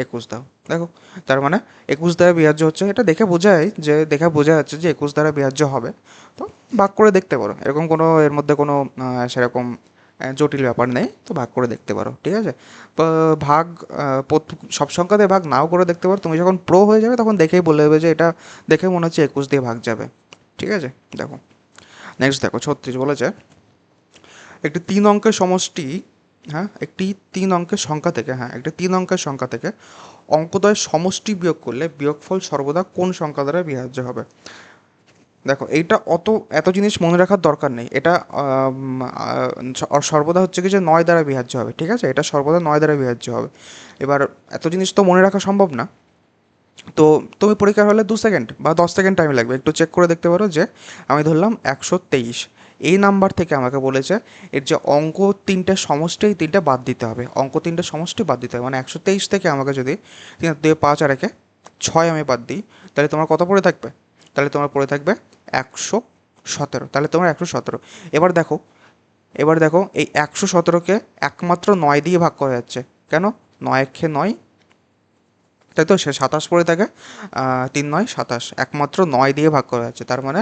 21 দাও। দেখো তার মানে 21 দ্বারা বিভাজ্য হচ্ছে, এটা দেখে বোঝা যাচ্ছে যে 21 দ্বারা বিভাজ্য হবে। তো ভাগ করে দেখতে পারো, এরকম কোনো এর মধ্যে কোনো সেরকম জটিল ব্যাপার নেই, তো ভাগ করে দেখতে পারো, ঠিক আছে। ভাগ সব সংখ্যাতে ভাগ নাও করে দেখতে পারো, তুমি যখন প্রো হয়ে যাবে তখন দেখেই বলে দেবে যে এটা দেখে মনে হচ্ছে 21 দিয়ে ভাগ যাবে, ঠিক আছে। দেখো নেক্সট দেখো 36 বলেছে একটি 3 অঙ্কের সমষ্টি, হ্যাঁ একটি 3 অঙ্কের সংখ্যা থেকে, একটি 3 অঙ্কের সংখ্যা থেকে অঙ্কদ্বয়ের সমষ্টি বিয়োগ করলে বিয়োগফল সর্বদা কোন সংখ্যা দ্বারা বিভাজ্য হবে। দেখো এইটা এত জিনিস মনে রাখার দরকার নেই, এটা সর্বদা হচ্ছে কি যে 9 দ্বারা বিভাজ্য হবে, ঠিক আছে, এটা সর্বদা 9 দ্বারা বিভাজ্য হবে। এবার এত জিনিস তো মনে রাখা সম্ভব না, তো তুমি পরীক্ষার হলে 2 সেকেন্ড বা 10 সেকেন্ড টাইম লাগবে, একটু চেক করে দেখতে পারো যে আমি ধরলাম 123, এই নাম্বার থেকে আমাকে বলেছে এর যে অঙ্ক 3টের সমষ্টি, এই 3টে বাদ দিতে হবে, অঙ্ক 3টের সমষ্টি বাদ দিতে হবে, মানে 123 থেকে আমাকে যদি 3 2 5 আর 1 6 আমি বাদ দিই, তাহলে তোমার কত পড়ে থাকবে, তাহলে তোমার পড়ে থাকবে 117, তাহলে তোমার 117। এবার দেখো এই 117কে একমাত্র 9 দিয়ে ভাগ করা যাচ্ছে, কেন, 9 একে 9, তাই তো, সে 27 পড়ে থাকে, 3 9 27, একমাত্র 9 দিয়ে ভাগ করা যাচ্ছে, তার মানে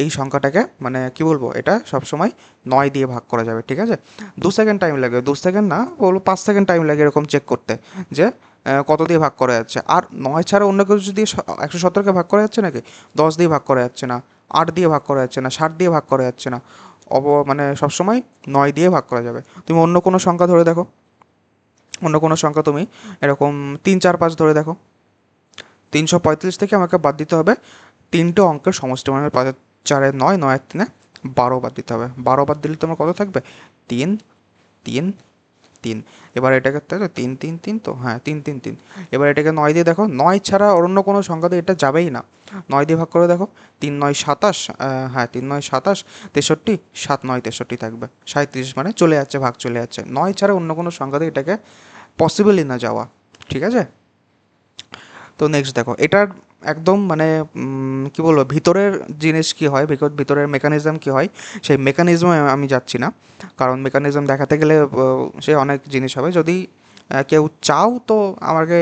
এই সংখ্যাটাকে মানে কি বলবো, এটা সবসময় 9 দিয়ে ভাগ করা যাবে, ঠিক আছে। 2 সেকেন্ড টাইম লাগে, 2 সেকেন্ড না বলবো 5 সেকেন্ড টাইম লাগে এরকম চেক করতে যে কত দিয়ে ভাগ করা যাচ্ছে। আর 9 ছাড়া অন্য কিছু দিয়ে 117কে ভাগ করা যাচ্ছে নাকি, 10 দিয়ে ভাগ করা যাচ্ছে না, 8 দিয়ে ভাগ করা যাচ্ছে না, 60 দিয়ে ভাগ করা যাচ্ছে না, মানে সবসময় 9 দিয়ে ভাগ করা যাবে। তুমি অন্য কোনো সংখ্যা ধরে দেখো, অন্য কোনো সংখ্যা তুমি এরকম 3 4 5 ধরে দেখো, 335 থেকে আমাকে বাদ দিতে হবে 3টে অঙ্কের সমষ্টি, মানে 5 4 9, 9 3 12 বাদ দিতে হবে, 12 বাদ দিলে তোমার কত থাকবে, 3 3 3। এবার এটাকে, তাই তো 3 3 3, তো হ্যাঁ 3 3 3। এবার এটাকে 9 দিয়ে দেখো, 9 ছাড়া অন্য কোনো সংখ্যা দিয়ে এটা যাবেই না, 9 দিয়ে ভাগ করে দেখো, 3 9 27, হ্যাঁ 3 9 27, 63, 7 9 63 থাকবে, 37, মানে চলে যাচ্ছে, ভাগ চলে যাচ্ছে, 9 ছাড়া অন্য কোনো সংখ্যা দিয়ে এটাকে পসিবলই না যাওয়া, ঠিক আছে। তো নেক্সট দেখো এটার একদম মানে কি বলবো, ভিতরের জিনিস কি হয়, ভিতরের মেকানিজম কি হয়, সেই মেকানিজমে আমি যাচ্ছি না, কারণ মেকানিজম দেখাতে গেলে সে অনেক জিনিস হবে। যদি কেউ চাও তো আমাকে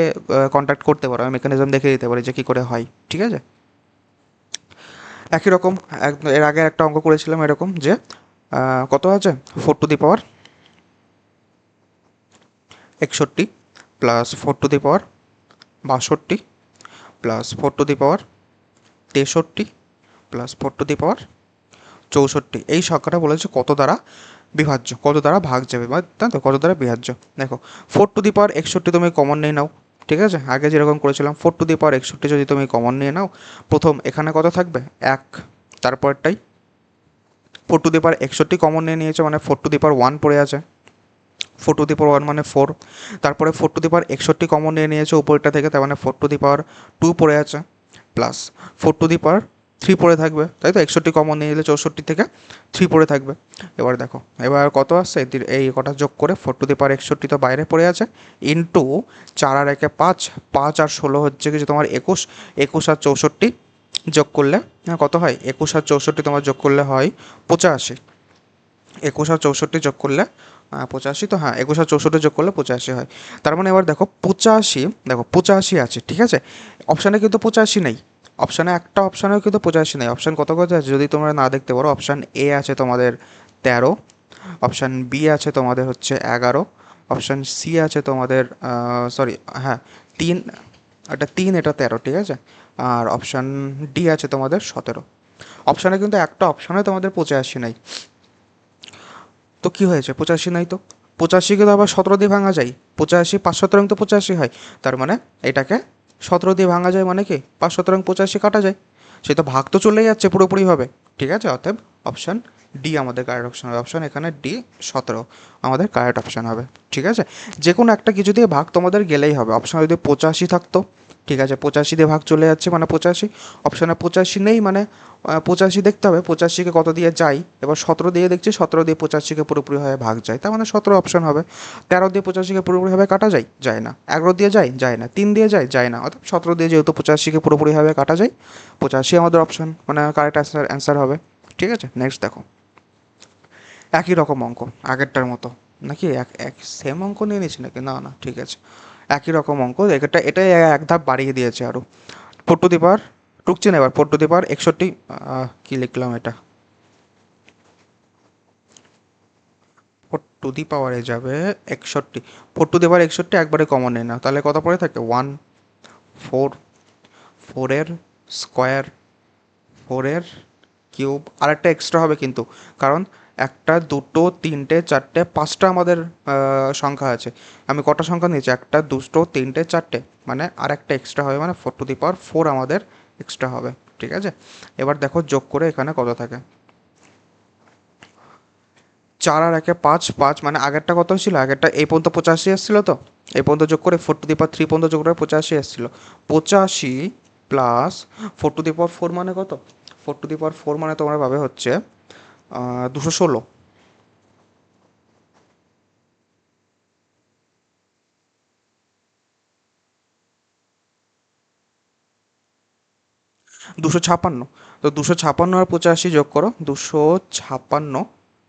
কন্ট্যাক্ট করতে পারো, আমি মেকানিজম দেখে দিতে পারি যে কী করে হয়, ঠিক আছে। একই রকম এর আগে একটা অঙ্ক করেছিলাম এরকম যে কত আছে, 4 to the power 61 plus 4 to the power 62 plus 4 to the power 63 plus 4 to the power 64, এই সংখ্যাটা বলেছে কত দ্বারা বিভাজ্য, কত দ্বারা ভাগ যাবে, বা তাই তো কত দ্বারা বিভাজ্য। দেখো 4 টু দি পাওয়ার 61 তুমি কমন নিয়ে নাও, ঠিক আছে, আগে যেরকম করেছিলাম 4 টু দি পাওয়ার 61 যদি তুমি কমন নিয়ে নাও, প্রথম এখানে কত থাকবে 1, তারপরটাই 4 টু দি পাওয়ার 61 কমন নিয়েছে, মানে 4 টু দি পাওয়ার 1 পড়ে আছে, 4 টু দি পাওয়ার 1 মানে 4, তারপরে 4 টু দি পাওয়ার 61 কমন নিয়েছে উপরটা থেকে, তার মানে 4 টু দি পাওয়ার 2 পড়ে আছে, প্লাস 4 টু দি পাওয়ার 3 পড়ে থাকবে, তাই তো, 61 কমন নিয়ে নিলে 64 থেকে 3 পড়ে থাকবে। এবার দেখো এবার কত আসছে, এই কটা যোগ করে 4 টু দি পাওয়ার 61 তো বাইরে পড়ে আছে, ইন্টু 4 আর 1 5, 5 আর 16 হচ্ছে কি যে তোমার 21, 21 আর 64 যোগ করলে কত হয়, 21 আর 64 তোমার যোগ করলে হয় 85, 21 আর 64 যোগ করলে 85, তো হ্যাঁ 21 আর 64 যোগ করলে 85 হয়। তার মানে এবার দেখো 85, দেখো 85 আছে, ঠিক আছে, অপশানে কিন্তু 85 নেই, অপশানে একটা অপশানেও কিন্তু 85 নেই, অপশান কত কত আছে যদি তোমরা না দেখতে পারো, অপশান এ আছে তোমাদের 13, অপশান বি আছে তোমাদের হচ্ছে 11, অপশান সি আছে তোমাদের সরি, হ্যাঁ 3, এটা 3 এটা 13, ঠিক আছে, আর অপশান ডি আছে তোমাদের 17, অপশানে কিন্তু একটা অপশানে তোমাদের 85 নাই। তো কী হয়েছে, 85 নাই, তো 85কে তো আবার 17 দিয়ে ভাঙা যায়, 85 5 শতরং তো 85 হয়, তার মানে এটাকে 17 দিয়ে ভাঙা যায়, মানে কি 5 শতরং 85 কাটা যায়, সে তো ভাগ তো চলে যাচ্ছে পুরোপুরিভাবে, ঠিক আছে, অতএব অপশান ডি আমাদের কারেক্ট অপশান হবে, অপশান এখানে ডি 17 আমাদের কারেক্ট অপশান হবে, ঠিক আছে। যে কোনো একটা কিছু দিয়ে ভাগ তোমাদের গেলেই হবে, অপশান যদি 85 থাকতো, ঠিক আছে, 85 দিয়ে ভাগ চলে যাচ্ছে মানে 85, অপশানে 85 নেই মানে 85 দেখতে হবে 85কে কত দিয়ে যায়, এবার 17 দিয়ে দেখছি 17 দিয়ে 85কে পুরোপুরিভাবে ভাগ যায়, তার মানে 17 অপশান হবে। 13 দিয়ে 85কে পুরোপুরিভাবে কাটা যায়, যায় না, 11 দিয়ে যায়, যায় না, 3 দিয়ে যায়, যায় না, অর্থাৎ 17 দিয়ে যেহেতু 85কে পুরোপুরিভাবে কাটা যায়, 85 আমাদের অপশান মানে কারেক্ট অ্যান্সার হবে, ঠিক আছে। নেক্সট দেখো একই রকম অঙ্ক আগেরটার মতো, নাকি এক এক সেম অঙ্ক নিয়ে নিয়েছি নাকি, না না ঠিক আছে, একই রকম অঙ্ক, এটাই এক ধাপ বাড়িয়ে দিয়েছে আরও। 4 টু দি পাওয়ার টুকছে না, এবার 4 টু দি পাওয়ার 61, কী লিখলাম এটা, টু দি পাওয়ারে যাবে 61, 4 টু দি পাওয়ার 61 একবারে কমন নেই না, তাহলে কত পড়ে থাকে 1, 4, 4 স্কোয়ার, 4 কিউব, আর একটা এক্সট্রা হবে কিন্তু, কারণ একটা, দুটো, তিনটে, চারটে, পাঁচটা আমাদের সংখ্যা আছে। আমি কটা সংখ্যা নিয়েছি, একটা, দুটো, তিনটে, চারটে, মানে আর একটা এক্সট্রা হবে, মানে 4 টু দি পাওয়ার 4 আমাদের এক্সট্রা হবে। ঠিক আছে, এবার দেখো যোগ করে এখানে কত থাকে। 4 আর 1 5, 5 মানে আগেরটা কত ছিল, আগেরটা এই পর্যন্ত 85 এসেছিলো, তো এই পর্যন্ত যোগ করে 4 টু দি পাওয়ার 3 পর্যন্ত যোগ করে 85 এসেছিলো। 85 প্লাস 4 টু দি পাওয়ার 4 মানে কত, 4 টু দি পাওয়ার 4 মানে তোমরা পাবে হচ্ছে 216, 256। তো 256 আর 85 যোগ করো, 256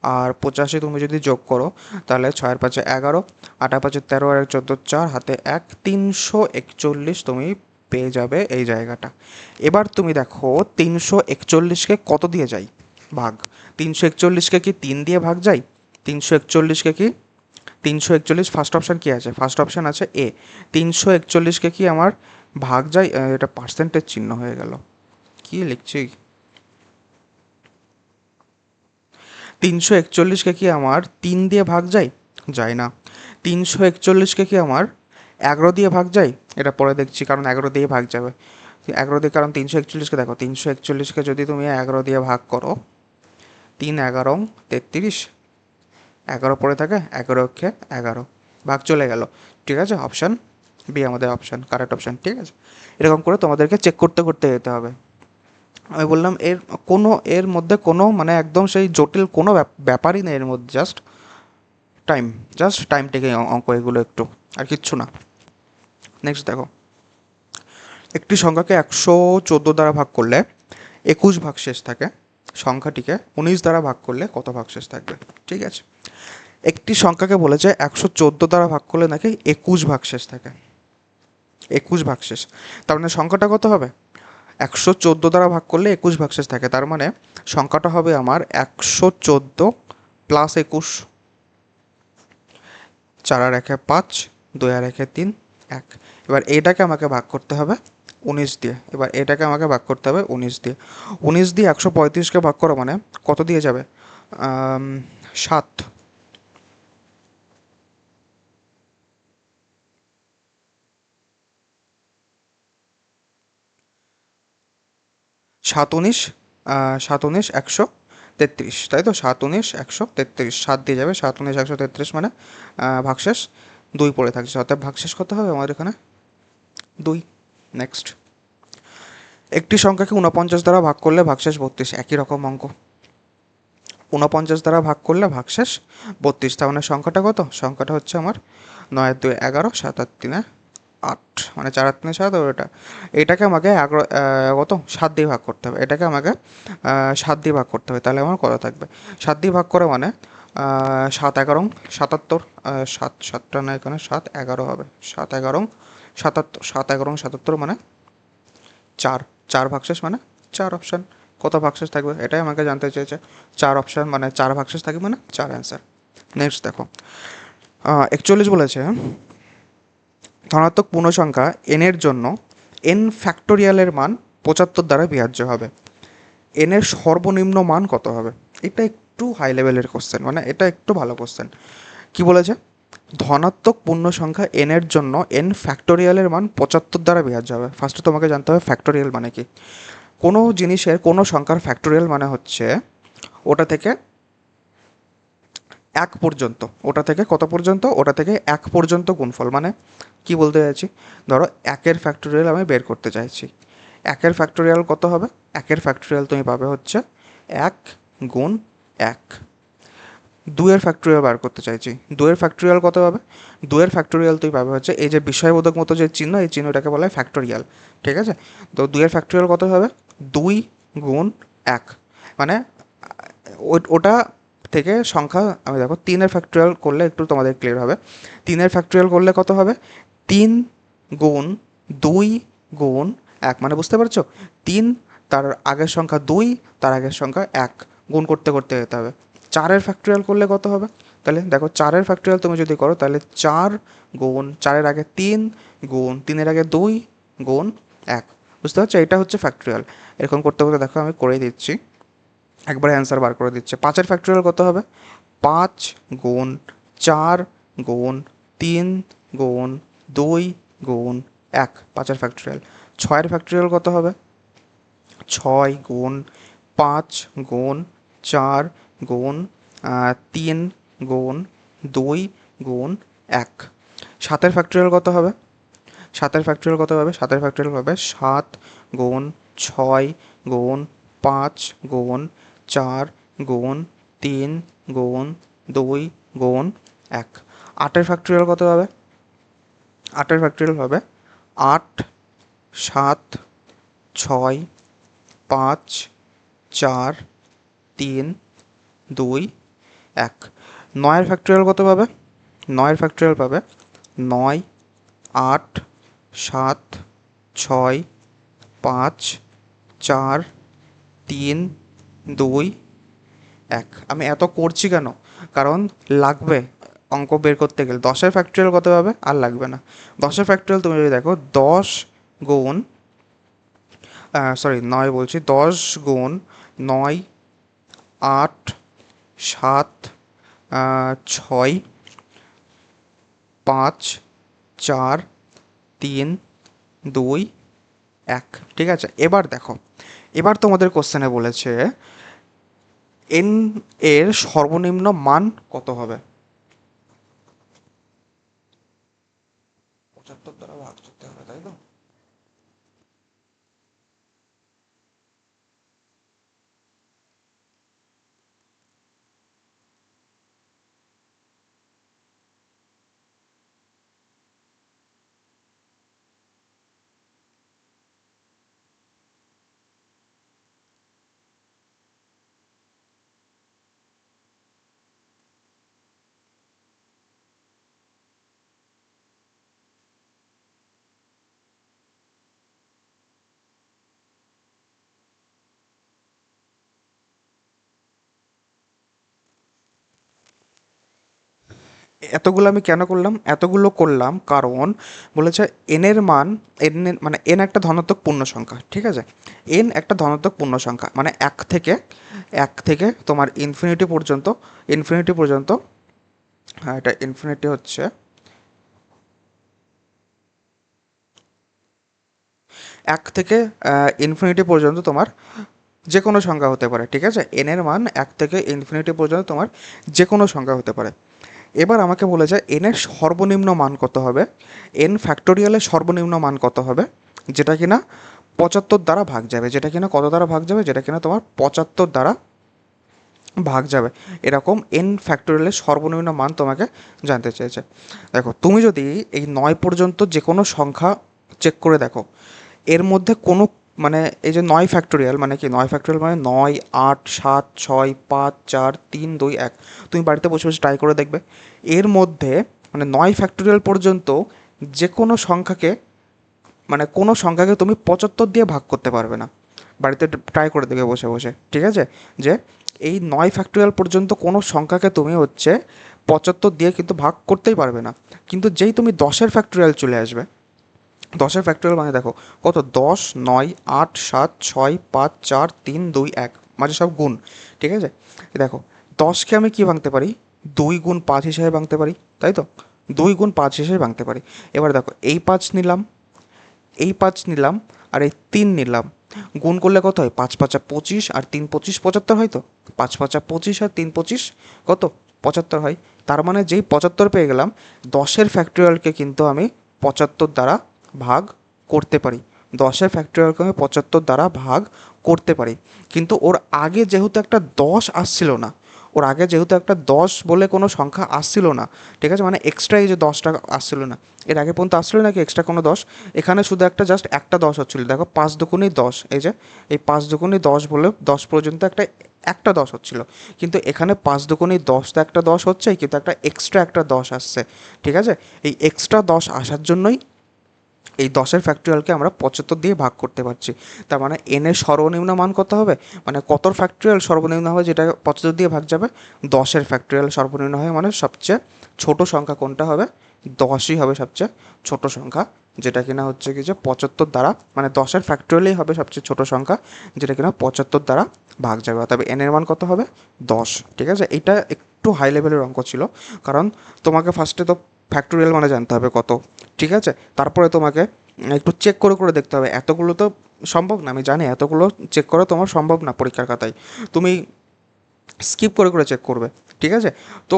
আর 85 তুমি যদি যোগ করো, তাহলে 6 আর 5 11, 8 আর 5 13, আর 14 4, হাতে 1, 341 তুমি পেয়ে যাবে এই জায়গাটা। এবার তুমি দেখো 341কে কত দিয়ে যাই ভাগ, 341কে কি 3 দিয়ে ভাগ যায়, 341কে কি 341, ফার্স্ট অপশান কী আছে, ফার্স্ট অপশান আছে এ, 341কে কি আমার ভাগ যায়, এটা পার্সেন্টেজ চিহ্ন হয়ে গেল, কি লিখছি, 341কে কি আমার 3 দিয়ে ভাগ যায়, যায় না। 341কে কি আমার 11 দিয়ে ভাগ যায়, এটা পরে দেখছি, কারণ 11 দিয়ে ভাগ যাবে, 11 দিয়ে, কারণ 341কে দেখো, 341কে যদি তুমি 11 দিয়ে ভাগ করো, 3 11 33, 11 পরে থাকে, 11 ভাগ চলে গেল। ঠিক আছে, অপশান বি আমাদের অপশান, কারেক্ট অপশান। ঠিক আছে, এরকম করে তোমাদেরকে চেক করতে করতে যেতে হবে। আমি বললাম এর মধ্যে কোনো মানে একদম সেই জটিল কোনো ব্যাপারই নেই এর মধ্যে, টাইম জাস্ট টাইম টেকিং অঙ্ক এগুলো একটু, আর কিচ্ছু না। নেক্সট দেখো, একটি সংখ্যাকে 114 দ্বারা ভাগ করলে 21 ভাগশেষ থাকে, সংখ্যাটিকে 19 দ্বারা ভাগ করলে কত ভাগশেষ থাকবে। ঠিক আছে, একটি সংখ্যাকে বলেছে 114 দ্বারা ভাগ করলে নাকি 21 ভাগশেষ থাকে, 21 ভাগশেষ, তার মানে সংখ্যাটা কত হবে, 114 দ্বারা ভাগ করলে 21 ভাগশেষ থাকে, তার মানে সংখ্যাটা হবে আমার 114 প্লাস 21, 4 আর 1 5, 2 আর 1 3, 1। এবার এইটাকে আমাকে ভাগ করতে হবে 19 দিয়ে, এবার এটাকে আমাকে ভাগ করতে হবে 19 দিয়ে, 19 দিয়ে 135কে ভাগ করো মানে কত দিয়ে যাবে, 7, 7 19, 7 19 133, তাই তো, 7 19 133, 7 দিয়ে যাবে, 7 19 133 মানে ভাগশেষ 2 পড়ে থাকছে, অর্থাৎ ভাগশেষ কত হবে আমাদের এখানে 2। নেক্সট, একটি সংখ্যাকে 49 দ্বারা ভাগ করলে ভাগশেষ 32, একই রকম অঙ্ক, 49 দ্বারা ভাগ করলে ভাগশেষ 32, তার মানে সংখ্যাটা কত, সংখ্যাটা হচ্ছে আমার 9 আর 2 11, 7 আর 3 8, মানে 4 আর 3 7, ওটা এটাকে আমাকে 11 কত 7 দিয়ে ভাগ করতে হবে, এটাকে আমাকে 7 দিয়ে ভাগ করতে হবে, তাহলে আমার কত থাকবে, 7 দিয়ে ভাগ করে মানে 7 11 77, 7 7টা না এখানে 7 11 হবে, 7 11 77, 7 11 77 মানে 4, 4 ভাগশেষ মানে 4 অপশান, কত ভাগশেষ থাকবে এটাই আমাকে জানতে চেয়েছে, 4 অপশান মানে 4 ভাগশেষ থাকবে মানে 4 অ্যান্সার। নেক্সট দেখো, 41 বলেছে ধনাত্মক পূর্ণসংখ্যা n এর জন্য n ফ্যাক্টোরিয়ালের মান 75 দ্বারা বিভাজ্য হবে, n এর সর্বনিম্ন মান কত হবে। এটা একটু হাই লেভেলের কোশ্চেন, মানে এটা একটু ভালো কোশ্চেন। কি বলেছে, ধনাত্মক পূর্ণ সংখ্যা n এর জন্য n ফ্যাক্টোরিয়ালের মান 75 দ্বারা বিভাজ্য হবে। ফার্স্টে তোমাকে জানতে হবে ফ্যাক্টোরিয়াল মানে কি। কোনো জিনিসের কোনো সংখ্যার ফ্যাক্টোরিয়াল মানে হচ্ছে ওটা থেকে 1 পর্যন্ত, ওটা থেকে কত পর্যন্ত, ওটা থেকে 1 পর্যন্ত গুণফল, মানে কি বলতে চাইছি, ধরো 1-এর ফ্যাক্টোরিয়াল আমি বের করতে চাইছি, 1-এর ফ্যাক্টোরিয়াল কত হবে, 1-এর ফ্যাক্টোরিয়াল তুমি পাবে হচ্ছে 1 গুণ 1। 2-এর ফ্যাক্টোরিয়াল বার করতে চাইছি, 2-এর ফ্যাক্টোরিয়াল কত হবে, 2-এর ফ্যাক্টোরিয়াল তুই পাবে হচ্ছে এই যে বিষয়বোধক মতো যে চিহ্ন, এই চিহ্নটাকে বলা হয় ফ্যাক্টোরিয়াল। ঠিক আছে, তো 2-এর ফ্যাক্টোরিয়াল কত হবে, 2 গুণ 1, মানে ওটা থেকে সংখ্যা, আমি দেখো 3-এর ফ্যাক্টোরিয়াল করলে একটু তোমাদের ক্লিয়ার হবে, 3-এর ফ্যাক্টোরিয়াল করলে কত হবে, 3 গুণ 2 গুণ 1, মানে বুঝতে পারছো, 3 তার আগের সংখ্যা 2, তার আগের সংখ্যা 1, গুণ করতে করতে যেতে হবে। 4-এর ফ্যাক্টোরিয়াল করলে কত হবে, তাহলে দেখো 4-এর ফ্যাক্টরিয়াল তুমি যদি করো তাহলে 4 গুণ 4-এর আগে 3 গুণ 3-এর আগে 2 গুণ 1। বুঝতে পারছো, এটা হচ্ছে ফ্যাক্টরিয়াল। এরকম করতে করতে দেখো আমি করে দিচ্ছি, একবারে অ্যান্সার বার করে দিচ্ছে। 5-এর ফ্যাক্টরিয়াল কত হবে? 5 গুণ 4 গুণ 3 গুণ 2 গুণ 1, 5-এর ফ্যাক্টরিয়াল। 6-এর ফ্যাক্টরিয়াল কত হবে? 6 গুণ 5 গুণ 4 গুণ 3 গুণ 2 গুণ 1। 7-এর ফ্যাক্টরিয়াল কত হবে? 7-এর ফ্যাক্টরিয়াল কত হবে? 7-এর ফ্যাক্টরিয়াল হবে 7 গুণ 6 গুণ 5 গুণ 4 গুণ 3 গুণ 2 গুণ 1। 8-এর ফ্যাক্টরিয়াল কত হবে? 8-এর ফ্যাক্টরিয়াল হবে 8 7 6 5 4 3 2 1। 9-এর ফ্যাক্টরিয়াল কত পাবে? 9-এর ফ্যাক্টরিয়াল পাবে 9 8 7 6 5 4 3 2 1। আমি এত করছি কেন? কারণ লাগবে অঙ্ক বের করতে গেলে। 10-এর ফ্যাক্টরিয়াল কত পাবে? আর লাগবে না। 10-এর ফ্যাক্টরিয়াল তুমি যদি দেখো 10 গুণ 9 বলছি, 10 গুণ 9 8 7 6 5 4 3 2 1। ঠিক আছে, এবার দেখো, এবার তোমাদের কোশ্চেনে বলেছে এন এর সর্বনিম্ন মান কত হবে? 75 দ্বারা ভাগ করতে হবে, তাই তো? এতগুলো আমি কেন করলাম? এতগুলো করলাম কারণ বলেছে এন এর মান, এন মানে এন একটা ধনাত্মক পূর্ণ সংখ্যা, ঠিক আছে? এন একটা ধনাত্মক পূর্ণ সংখ্যা, মানে এক থেকে তোমার ইনফিনিটি পর্যন্ত, ইনফিনিটি পর্যন্ত, হ্যাঁ এটা ইনফিনিটি হচ্ছে, এক থেকে ইনফিনিটি পর্যন্ত তোমার যে কোনো সংখ্যা হতে পারে, ঠিক আছে? এন এর মান 1 থেকে ইনফিনিটি পর্যন্ত তোমার যে কোনো সংখ্যা হতে পারে। এবার আমাকে বলে যায় এন এর সর্বনিম্ন মান কত হবে, এন ফ্যাক্টোরিয়ালের সর্বনিম্ন মান কত হবে, যেটা কিনা 75 দ্বারা ভাগ যাবে, যেটা কিনা কত দ্বারা ভাগ যাবে, যেটা কিনা তোমার 75 দ্বারা ভাগ যাবে। এরকম এন ফ্যাক্টোরিয়ালের সর্বনিম্ন মান তোমাকে জানতে চেয়েছে। দেখো তুমি যদি এই 9 পর্যন্ত যে কোনো সংখ্যা চেক করে দেখো, এর মধ্যে কোনো মানে এই যে 9 ফ্যাক্টোরিয়াল মানে কি, 9 ফ্যাক্টোরিয়াল মানে 9 8 7 6 5 4 3 2 1। তুমি বাড়িতে বসে বসে ট্রাই করে দেখবে, এর মধ্যে মানে 9 ফ্যাক্টোরিয়াল পর্যন্ত যে কোনো সংখ্যাকে, মানে কোনো সংখ্যাকে তুমি 75 দিয়ে ভাগ করতে পারবে না। বাড়িতে ট্রাই করে দেখবে বসে বসে, ঠিক আছে? যে এই 9 ফ্যাক্টোরিয়াল পর্যন্ত কোনো সংখ্যাকে তুমি হচ্ছে 75 দিয়ে কিন্তু ভাগ করতেই পারবে না। কিন্তু যেই তুমি 10-এর ফ্যাক্টোরিয়াল চলে আসবে, 10-এর ফ্যাক্টোরিয়াল মানে দেখো কত, 10 9 8 7 6 5 4 3 2 1, মাঝে সব গুণ, ঠিক আছে? দেখো 10কে আমি কি ভাঙতে পারি, 2 গুণ 5 হিসেবে ভাঙতে পারি, তাই তো? 2 গুণ 5 হিসেবে ভাঙতে পারি। এবার দেখো এই 5 নিলাম, এই 5 নিলাম, আর এই 3 নিলাম, গুণ করলে কত হয়, 5 5 25 আর 3 25 75 হয় তো? 5 5 25 আর 3 25 কত, 75 হয়। তার মানে যেই 75 পেয়ে গেলাম, 10-এর ফ্যাক্টোরিয়ালকে কিন্তু আমি 75 দ্বারা ভাগ করতে পারি। 10-এর ফ্যাক্টোরিয়ালকে আমি 75 দ্বারা ভাগ করতে পারি। কিন্তু ওর আগে যেহেতু একটা 10 আসছিল না, ওর আগে যেহেতু একটা 10 বলে কোনো সংখ্যা আসছিল না, ঠিক আছে? মানে এক্সট্রা এই যে 10টা আসছিল না, এর আগে পর্যন্ত আসছিল নাকি এক্সট্রা কোনো 10? এখানে শুধু একটা জাস্ট একটা 10 হচ্ছিল। দেখো 5 দুগুণে 10, এই যে এই 5 দুগুণে 10 বলে 10 পর্যন্ত একটা 10 হচ্ছিল। কিন্তু এখানে 5 দুগুণে 10 তো একটা 10 হচ্ছে, কিন্তু একটা এক্সট্রা একটা 10 আসছে, ঠিক আছে? এই এক্সট্রা 10 আসার জন্যই এই 10-এর ফ্যাক্টরিয়ালকে আমরা 75 দিয়ে ভাগ করতে পারছি। তার মানে এনের সর্বনিম্ন মান কত হবে, মানে কতর ফ্যাক্টরিয়াল সর্বনিম্ন হবে যেটা 75 দিয়ে ভাগ যাবে, 10-এর ফ্যাক্টরিয়াল সর্বনিম্ন হয়, মানে সবচেয়ে ছোট সংখ্যা কোনটা হবে, 10ই হবে সবচেয়ে ছোট সংখ্যা, যেটা কিনা হচ্ছে কি যে 75 দ্বারা, মানে 10-এর ফ্যাক্টরিয়ালই হবে সবচেয়ে ছোট সংখ্যা, যেটা কিনা 75 দ্বারা ভাগ যাবে, তবে এনের মান কত হবে 10। ঠিক আছে, এটা একটু হাই লেভেলের অঙ্ক ছিল, কারণ তোমাকে ফার্স্টে তো ফ্যাক্টরিয়াল মানে জানতে হবে কত, ঠিক আছে, তারপরে তোমাকে একটু চেক করে করে দেখতে হবে, এতগুলো তো সম্ভব না, আমি জানি এতগুলো চেক করা তোমার সম্ভব না পরীক্ষার খাতায়, তুমি স্কিপ করে করে চেক করবে, ঠিক আছে। তো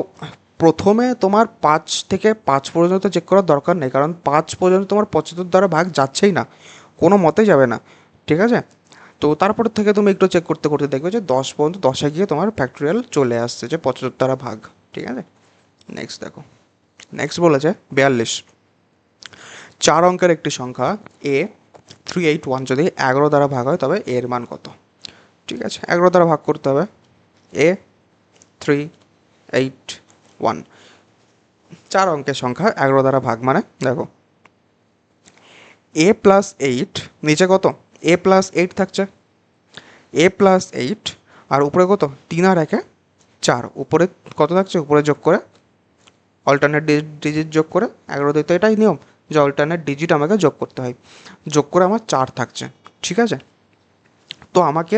প্রথমে তোমার 5 থেকে 5 পর্যন্ত চেক করার দরকার নেই, কারণ 5 পর্যন্ত তোমার 75 দ্বারা ভাগ যাচ্ছেই না, কোনো মতেই যাবে না, ঠিক আছে। তো তারপর থেকে তুমি একটু চেক করতে করতে দেখবে যে 10 পর্যন্ত, 10-এ গিয়ে তোমার ফ্যাক্টরিয়াল চলে আসছে যে 75 দ্বারা ভাগ, ঠিক আছে। নেক্সট দেখো, নেক্সট বলেছে 42, 4 অঙ্কের একটি সংখ্যা A381 যদি 11 দ্বারা ভাগ হয় তবে এর মান কত। ঠিক আছে, 11 দ্বারা ভাগ করতে হবে, A381, 4 অঙ্কের সংখ্যা 11 দ্বারা ভাগ, মানে দেখো A+8, নিচে কত A+8 থাকছে, A+8 আর উপরে কত 3 আর 1 4, উপরে কত থাকছে, উপরে যোগ করে অল্টারনেট ডিজিট যোগ করে 11 দিতে, এটাই নিয়ম যে অল্টারনেট ডিজিট আমাকে যোগ করতে হয়, যোগ করে আমার 4 থাকছে, ঠিক আছে। তো আমাকে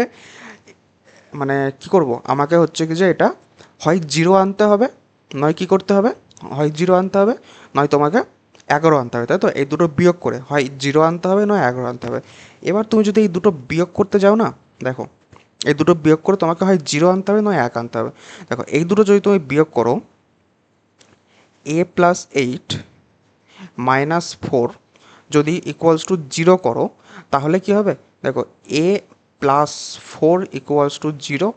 মানে কি করব, আমাকে হচ্ছে কি যে এটা হয় 0 আনতে হবে, নয় কি করতে হবে, হয় 0 আনতে হবে, নয় তোমাকে 11 আনতে হবে, তাই তো, এই দুটো বিয়োগ করে হয় 0 আনতে হবে নয় 11 আনতে হবে। এবার তুমি যদি এই দুটো বিয়োগ করতে যাও না, দেখো এই দুটো বিয়োগ করে তোমাকে হয় 0 আনতে হবে নয় 1 আনতে হবে। দেখো এই দুটো যদি তুমি বিয়োগ করো, A+8 -4 যদি ইকুয়ালস টু 0 করো, তাহলে কি হবে, দেখো A+4 ইকুয়ালস টু 0,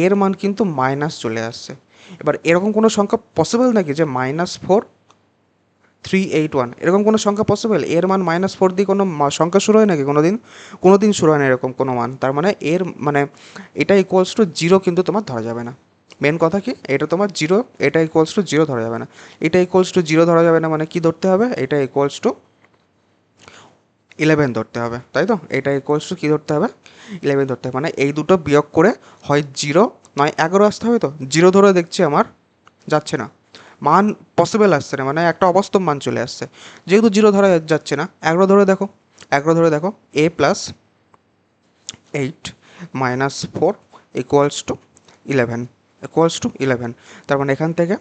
এর মান কিন্তু মাইনাস চলে আসছে। এবার এরকম কোনো সংখ্যা পসিবল নাকি যে -4 381, এরকম কোনো সংখ্যা পসিবল, এর মান -4 দিয়ে কোনো সংখ্যা শুরু হয় নাকি কোনো দিন, কোনো দিন শুরু হয় না এরকম কোনো মান, তার মানে এর মানে এটা ইকুয়ালস টু 0 কিন্তু তোমার ধরা যাবে না। মেন কথা কি, এটা তোমার 0, এটা ইকুয়ালস টু 0 ধরা যাবে না, এটা ইকুয়ালস টু 0 ধরা যাবে না, মানে কি ধরতে হবে, এটা ইকুয়ালস টু 11 ধরতে হবে, তাই তো, এটা ইকুয়ালস টু কী ধরতে হবে, 11 ধরতে হবে, মানে এই দুটো বিয়োগ করে হয় 0 নয় 11 আসতে হবে। তো 0 ধরে দেখছি আমার যাচ্ছে না, মান পসিবল আসছে না, মানে একটা অবাস্তব মান চলে আসছে, যেহেতু 0 ধরা যাচ্ছে না, 11 ধরে দেখো, 11 ধরে দেখো A+8 -4 equals to 11, equals to 11, তার মানে এখান থেকে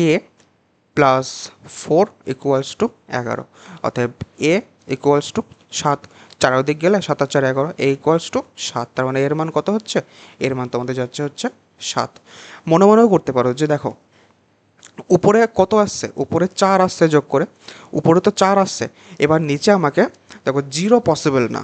A+4 ইকুয়ালস টু 11, অতএব A ইকুয়ালস টু 7, 4 দিক গেলে 7 আর 4 11, A ইকুয়ালস টু 7, তার মানে এর মান কত হচ্ছে, এর মান তোমাদের যাচ্ছে হচ্ছে 7। মনে মনেও করতে পারো যে দেখো উপরে কত আসছে, উপরে 4 আসছে যোগ করে, উপরে তো 4 আসছে, এবার নিচে আমাকে দেখো 0 পসিবল না,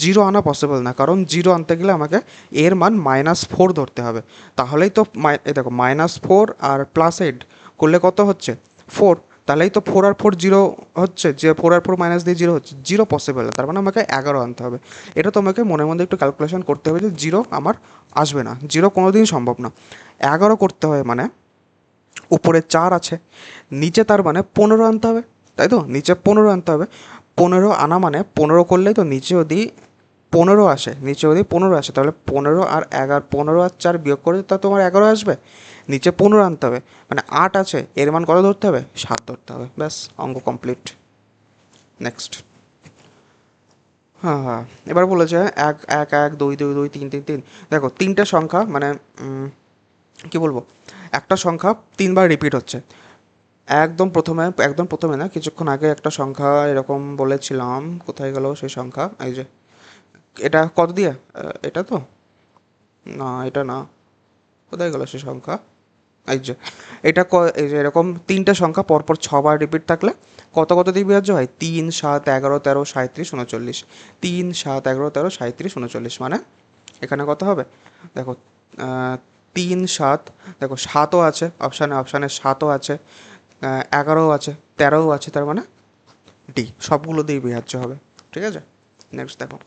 0 আনা পসিবল না, কারণ 0 আনতে গেলে আমাকে এর মান -4 ধরতে হবে, তাহলেই তো এই দেখো -4 আর +8 করলে কত হচ্ছে 4, তাহলেই তো 4 আর 4 0 হচ্ছে, যে 4 আর 4 মাইনাস দিয়ে 0 হচ্ছে, 0 পসিবল না, তার মানে আমাকে 11 আনতে হবে। এটা তোমাকে মনের মধ্যে একটু ক্যালকুলেশন করতে হবে যে 0 আমার আসবে না, 0 কোনো দিন সম্ভব না, 11 করতে হবে, মানে উপরে 4 আছে, নিচে তার মানে 15 আনতে হবে, তাই তো, নিচে 15 আনতে হবে, 15 আনা মানে 15 করলেই তো নিচে যদি 15 আসে, নিচে যদি 15 আসে, তাহলে 15 আর 11, 15 আর 4 বিয়োগ করে তা তোমার 11 আসবে, নিচে 15 আনতে হবে, মানে 8 আছে, এর মান কত ধরতে হবে, 7 ধরতে হবে, ব্যাস অঙ্ক কমপ্লিট। নেক্সট, হ্যাঁ হ্যাঁ, এবার বলেছে 1 1 1 2 2 2 3 3 3, দেখো তিনটে সংখ্যা, মানে কি বলবো, একটা সংখ্যা 3বার রিপিট হচ্ছে, একদম প্রথমে না, কিছুক্ষণ আগে একটা সংখ্যা এরকম বলেছিলাম, কোথায় গেল সেই সংখ্যা, এই যে এটা কত দিয়ে, এটা তো না, এটা না, কোথায় গেল সেই সংখ্যা, এই যে এটা এই যে এরকম তিনটে সংখ্যা পরপর 6বার রিপিট থাকলে কত কত দিয়ে বিভাজ্য হয়, 3 7 11 13 37 39, 3 7 11 13 37 39, মানে এখানে কত হবে, দেখো 3 7, দেখো 7ও আছে অপশানে, 7ও আছে, 11ও আছে, 13ও আছে, তার মানে ডি সবগুলো দিয়ে বিভাজ্য হবে, ঠিক আছে। নেক্সট দেখো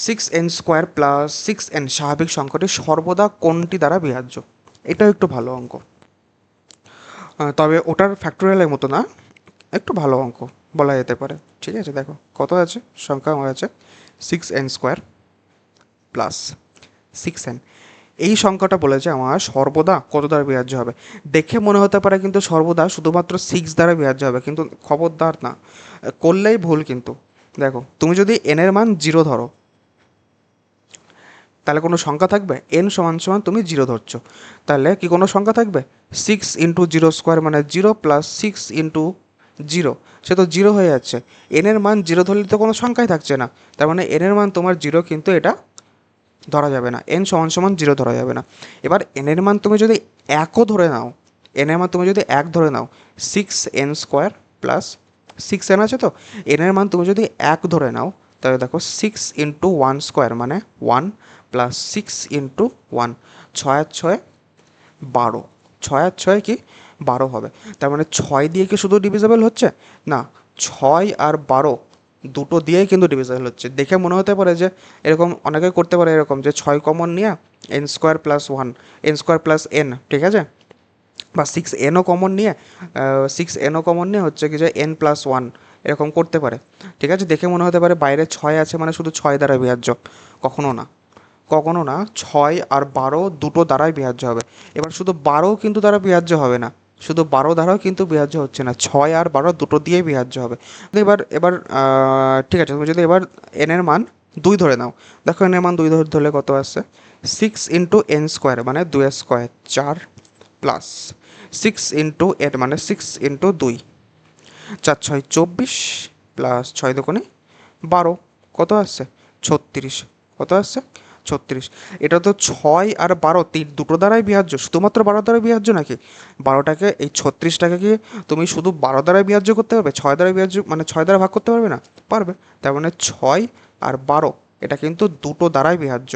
6n² + 6n স্বাভাবিক সংখ্যাটি সর্বদা কোনটি দ্বারা বিভাজ্য, এটাও একটু ভালো অঙ্ক, তবে ওটার ফ্যাক্টোরিয়ালের মতো না, একটু ভালো অঙ্ক। বলা যেতে পারে। ঠিক আছে, দেখো কত আছে সংখ্যা আমার আছে 6n² প্লাস 6n। এই সংখ্যাটা বলেছে আমার সর্বদা কত দ্বারা বিভাজ্য হবে। দেখে মনে হতে পারে কিন্তু সর্বদা শুধুমাত্র 6 দ্বারা বিভাজ্য হবে, কিন্তু খবরদার না, করলেই ভুল কিন্তু। দেখো তুমি যদি n এর মান 0 ধরো, তাহলে কোনো সংখ্যা থাকবে? n সমান সমান তুমি 0 ধরছো, তাহলে কি কোনো সংখ্যা থাকবে? 6 × 0² মানে 0 প্লাস 6 × 0, সে তো 0 হয়ে যাচ্ছে। n এর মান 0 ধরলে তো কোনো সংখ্যাই থাকছে না, তার মানে n এর মান তোমার 0, কিন্তু এটা ধরা যাবে না, n সমান সমান 0 ধরা যাবে না। এবার n এর মান তুমি যদি 1ও ধরে নাও, n এর মান তুমি যদি 1 ধরে নাও, 6n² প্লাস 6n আছে তো, n এর মান তুমি যদি 1 ধরে নাও, তাহলে দেখো 6 × 1² মানে 1 প্লাস 6 × 1, 6 আর 6 12, 6 আর 6 কি 12 হবে। তার মানে 6 দিয়ে কি শুধু ডিভিজেবল হচ্ছে? না, 6 আর 12 দুটো দিয়েই কিন্তু ডিভিজেবল হচ্ছে। দেখে মনে হতে পারে যে এরকম অনেকে করতে পারে এরকম যে 6 কমন নিয়ে n² + 1, n²+n, ঠিক আছে, বা 6nও কমন নিয়ে 6nও কমন নিয়ে হচ্ছে কি যে n+1 এরকম করতে পারে। ঠিক আছে, দেখে মনে হতে পারে বাইরে 6 আছে মানে শুধু 6 দ্বারা বিভাজ্য, কখনো না, কখনো না, 6 আর 12 দুটো দ্বারাই বিভাজ্য হবে। এবার শুধু 12 কিন্তু দ্বারা বিভাজ্য হবে না, শুধু 12 দ্বারাও কিন্তু বিভাজ্য হচ্ছে না, 6 আর 12 দুটো দিয়েই বিভাজ্য হবে। তো এবার এবার ঠিক আছে, তুমি যদি এবার n এর মান 2 ধরে নাও, দেখো n এর মান 2 ধরলে কত আসছে, 6 × n² মানে 2² 4 প্লাস 6 × 8 মানে 6 × 2, 4 × 6 = 24 প্লাস 6 × 2 = 12, কত আসছে 36, কত আসছে 36। এটা তো 6 আর 12 দুটো দ্বারাই বিভাজ্য, শুধুমাত্র 12 দ্বারা বিভাজ্য নাকি? 12টাকে, এই 36টাকে কি তুমি শুধু 12 দ্বারা বিভাজ্য করতে পারবে? 6 দ্বারা বিভাজ্য মানে 6 দ্বারা ভাগ করতে পারবে না? পারবে। তার মানে 6 আর 12 এটা কিন্তু দুটো দ্বারাই বিভাজ্য,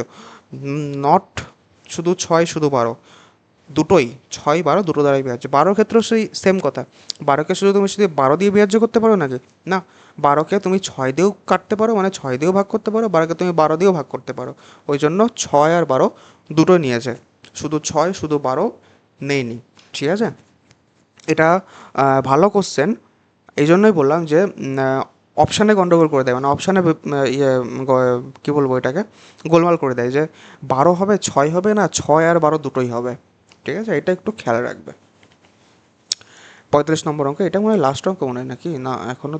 নট শুধু 6 শুধু 12, দুটোই 6 12 দুটো দ্বারাই বিভাজ্য। 12 ক্ষেত্রেও সেই সেম কথা, 12কে শুধু 12 দিয়ে বিভাজ্য করতে পারো নাকি? না, 12কে তুমি 6 দিয়েও কাটতে পারো, মানে 6 দিয়েও ভাগ করতে পারো, 12কে তুমি 12 দিয়েও ভাগ করতে পারো। ওই জন্য 6 আর 12 দুটো নিয়েছে, শুধু 6 শুধু 12 নেইনি। ঠিক আছে, এটা ভালো কোশ্চেন, এই জন্যই বললাম যে অপশানে গন্ডগোল করে দেয়, মানে অপশানে ইয়ে কী বলবো এটাকে, গোলমাল করে দেয় যে 12 হবে 6 হবে না, 6 আর 12 দুটোই হবে। ঠিক আছে, এটা একটু খেয়াল রাখবে। 45 নম্বর অঙ্ক, এটা মনে হয় লাস্ট অঙ্ক মনে হয় নাকি, না এখনও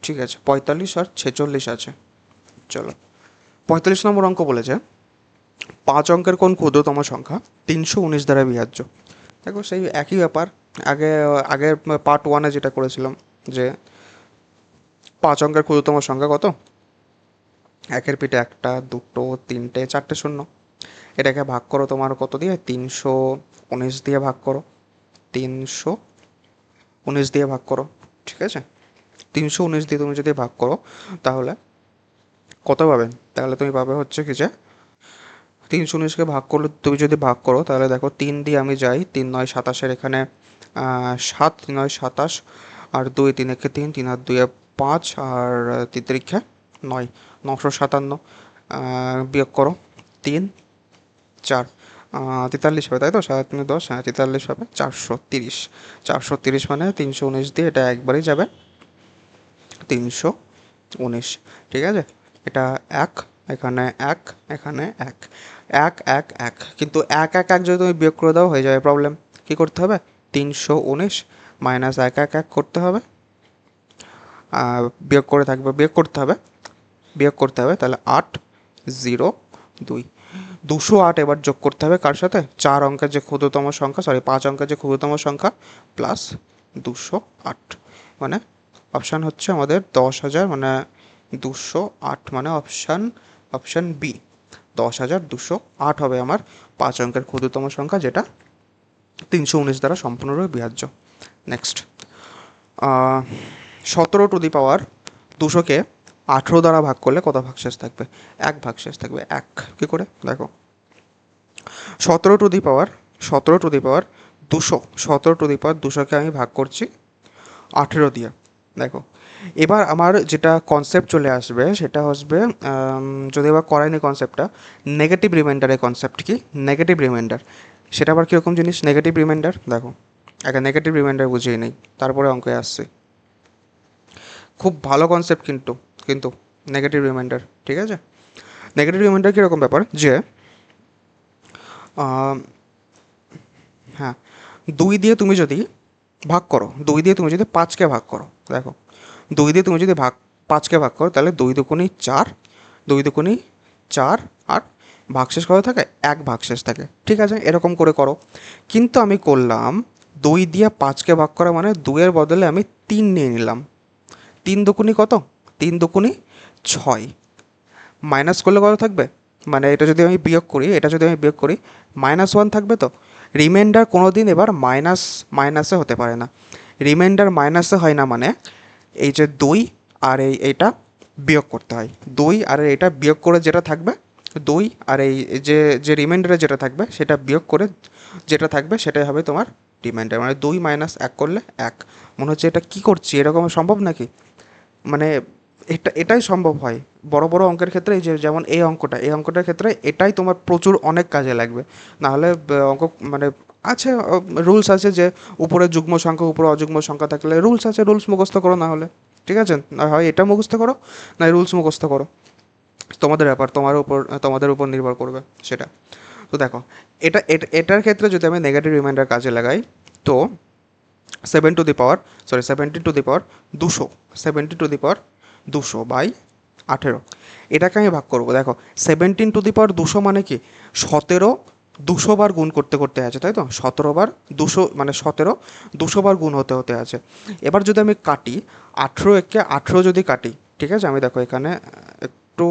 ঠিক আছে, 45 আর 46 আছে। চলো, 45 নম্বর অঙ্ক বলেছে 5 অঙ্কের কোন ক্ষুদ্রতম সংখ্যা 319 দ্বারা বিভাজ্য। দেখো সেই একই ব্যাপার, আগে আগের পার্ট 1-এ যেটা করেছিলাম, যে 5 অঙ্কের ক্ষুদ্রতম সংখ্যা কত, একের পিঠে একটা, দুটো, তিনটে, চারটে শূন্য, এটাকে ভাগ করো তোমার কত দিয়ে, 319 দিয়ে ভাগ করো, 319 দিয়ে ভাগ করো। ঠিক আছে, 319 দিয়ে তুমি যদি ভাগ করো তাহলে কত পাবে? তাহলে তুমি পাবে হচ্ছে কি যে 319কে ভাগ করলে, তুমি যদি ভাগ করো তাহলে দেখো 3 দিয়ে আমি যাই, 3 9 27, এখানে 7, 3 9 27, আর 2 3 একে 3, 3 আর 2 5, আর 3 3 9, 957, বিয়োগ করো 3 4, 43 হবে, তাই তো, 7 3 10, হ্যাঁ 43 হবে, 430, 430 মানে 319 দিয়ে এটা একবারই যাবে 319। ঠিক আছে, এটা 1, এখানে 1, এখানে 1, 1 1 1, কিন্তু 1 1 1 যদি তুমি বিয়োগ করে দাও হয়ে যাবে প্রবলেম। কী করতে হবে, 319 মাইনাস 1 1 1 করতে হবে, বিয়োগ করে থাকবে, বিয়োগ করতে হবে, বিয়োগ করতে হবে, তাহলে 8 0 2, 208 এবার যোগ করতে হবে কার সাথে, 4 অঙ্কের যে ক্ষুদ্রতম সংখ্যা, সরি 5 অঙ্কের যে ক্ষুদ্রতম সংখ্যা প্লাস 208, মানে অপশান হচ্ছে আমাদের 10,000, মানে 208, মানে অপশান বি, 10,208 হবে আমার 5 অঙ্কের ক্ষুদ্রতম সংখ্যা, যেটা 319 দ্বারা সম্পূর্ণরূপে বিভাজ্য। নেক্সট, 17 টু দি পাওয়ার 200কে 18 দ্বারা ভাগ করলে কত ভাগশেষ থাকবে? 1 ভাগশেষ থাকবে, 1। কী করে দেখো, 17 টু দি পাওয়ার 200কে আমি ভাগ করছি 18 দিয়ে। দেখো এবার আমার যেটা কনসেপ্ট চলে আসবে সেটা আসবে, যদি এবার করায়নি কনসেপ্টটা, নেগেটিভ রিমাইন্ডারের কনসেপ্ট কি, নেগেটিভ রিমাইন্ডার, সেটা আবার কীরকম জিনিস নেগেটিভ রিমাইন্ডার, দেখো আগে নেগেটিভ রিমাইন্ডার বুঝিয়ে নেই, তারপরে অঙ্কে আসছে। খুব ভালো কনসেপ্ট কিন্তু কিন্তু নেগেটিভ রিমাইন্ডার, ঠিক আছে। নেগেটিভ রিমাইন্ডার কীরকম ব্যাপার যে আহ, হ্যাঁ, 2 দিয়ে তুমি যদি ভাগ করো, 2 দিয়ে তুমি যদি 5কে ভাগ করো, দেখো 2 দিয়ে তুমি যদি 5কে ভাগ করো তাহলে 2 দুগুণী 4, 2 দুগুণী 4, আর ভাগশেষ কত থাকে, 1 ভাগশেষ থাকে, ঠিক আছে, এরকম করে করো। কিন্তু আমি করলাম 2 দিয়ে 5কে ভাগ করা মানে 2-এর বদলে আমি 3 নিয়ে নিলাম। 3 দুগুণী কত, 3 দুগুণী 6, মাইনাস করলে কত থাকবে, মানে এটা যদি আমি বিয়োগ করি, এটা যদি আমি বিয়োগ করি -1 থাকবে। তো রিমাইন্ডার কোনো দিন এবার মাইনাসে হতে পারে না। রিমাইন্ডার মাইনাসে হয় না মানে এই যে 2 আর এইটা বিয়োগ করতে হয়। 2 আর এইটা বিয়োগ করে যেটা থাকবে, 2 আর এই যে যে রিমাইন্ডারে যেটা থাকবে সেটা বিয়োগ করে যেটা থাকবে সেটাই হবে তোমার রিমাইন্ডার। মানে 2 - 1 করলে 1। মনে হচ্ছে এটা কী করছি, এরকম সম্ভব নাকি? মানে এটাই সম্ভব হয় বড় বড় অঙ্কের ক্ষেত্রে। এই যে যেমন এই অঙ্কটার ক্ষেত্রে এটাই তোমার প্রচুর অনেক কাজে লাগবে। নাহলে অঙ্ক মানে আছে, রুলস আছে যে উপরে যুগ্ম সংখ্যা উপরে অযুগ্ম সংখ্যা থাকলে রুলস আছে, রুলস মুখস্থ করো না হলে, ঠিক আছে, না হয় এটা মুখস্থ করো না রুলস মুখস্থ করো, তোমাদের ব্যাপার, তোমাদের উপর নির্ভর করবে সেটা। তো দেখো এটার ক্ষেত্রে যদি আমি নেগেটিভ রিমাইন্ডার কাজে লাগাই, তো 17 টু দি পাওয়ার 200 এটাকে আমি ভাগ করবো। দেখো 17 টু দি পাওয়ার 200 মানে কি, 17 200 বার গুণ করতে করতে আছে, তাই তো, 17 বার 200 মানে 17 200 বার গুণ হতে হতে আছে। এবার যদি আমি কাটি 18 একে 18 যদি কাটি, ঠিক আছে, আমি দেখো এখানে একটু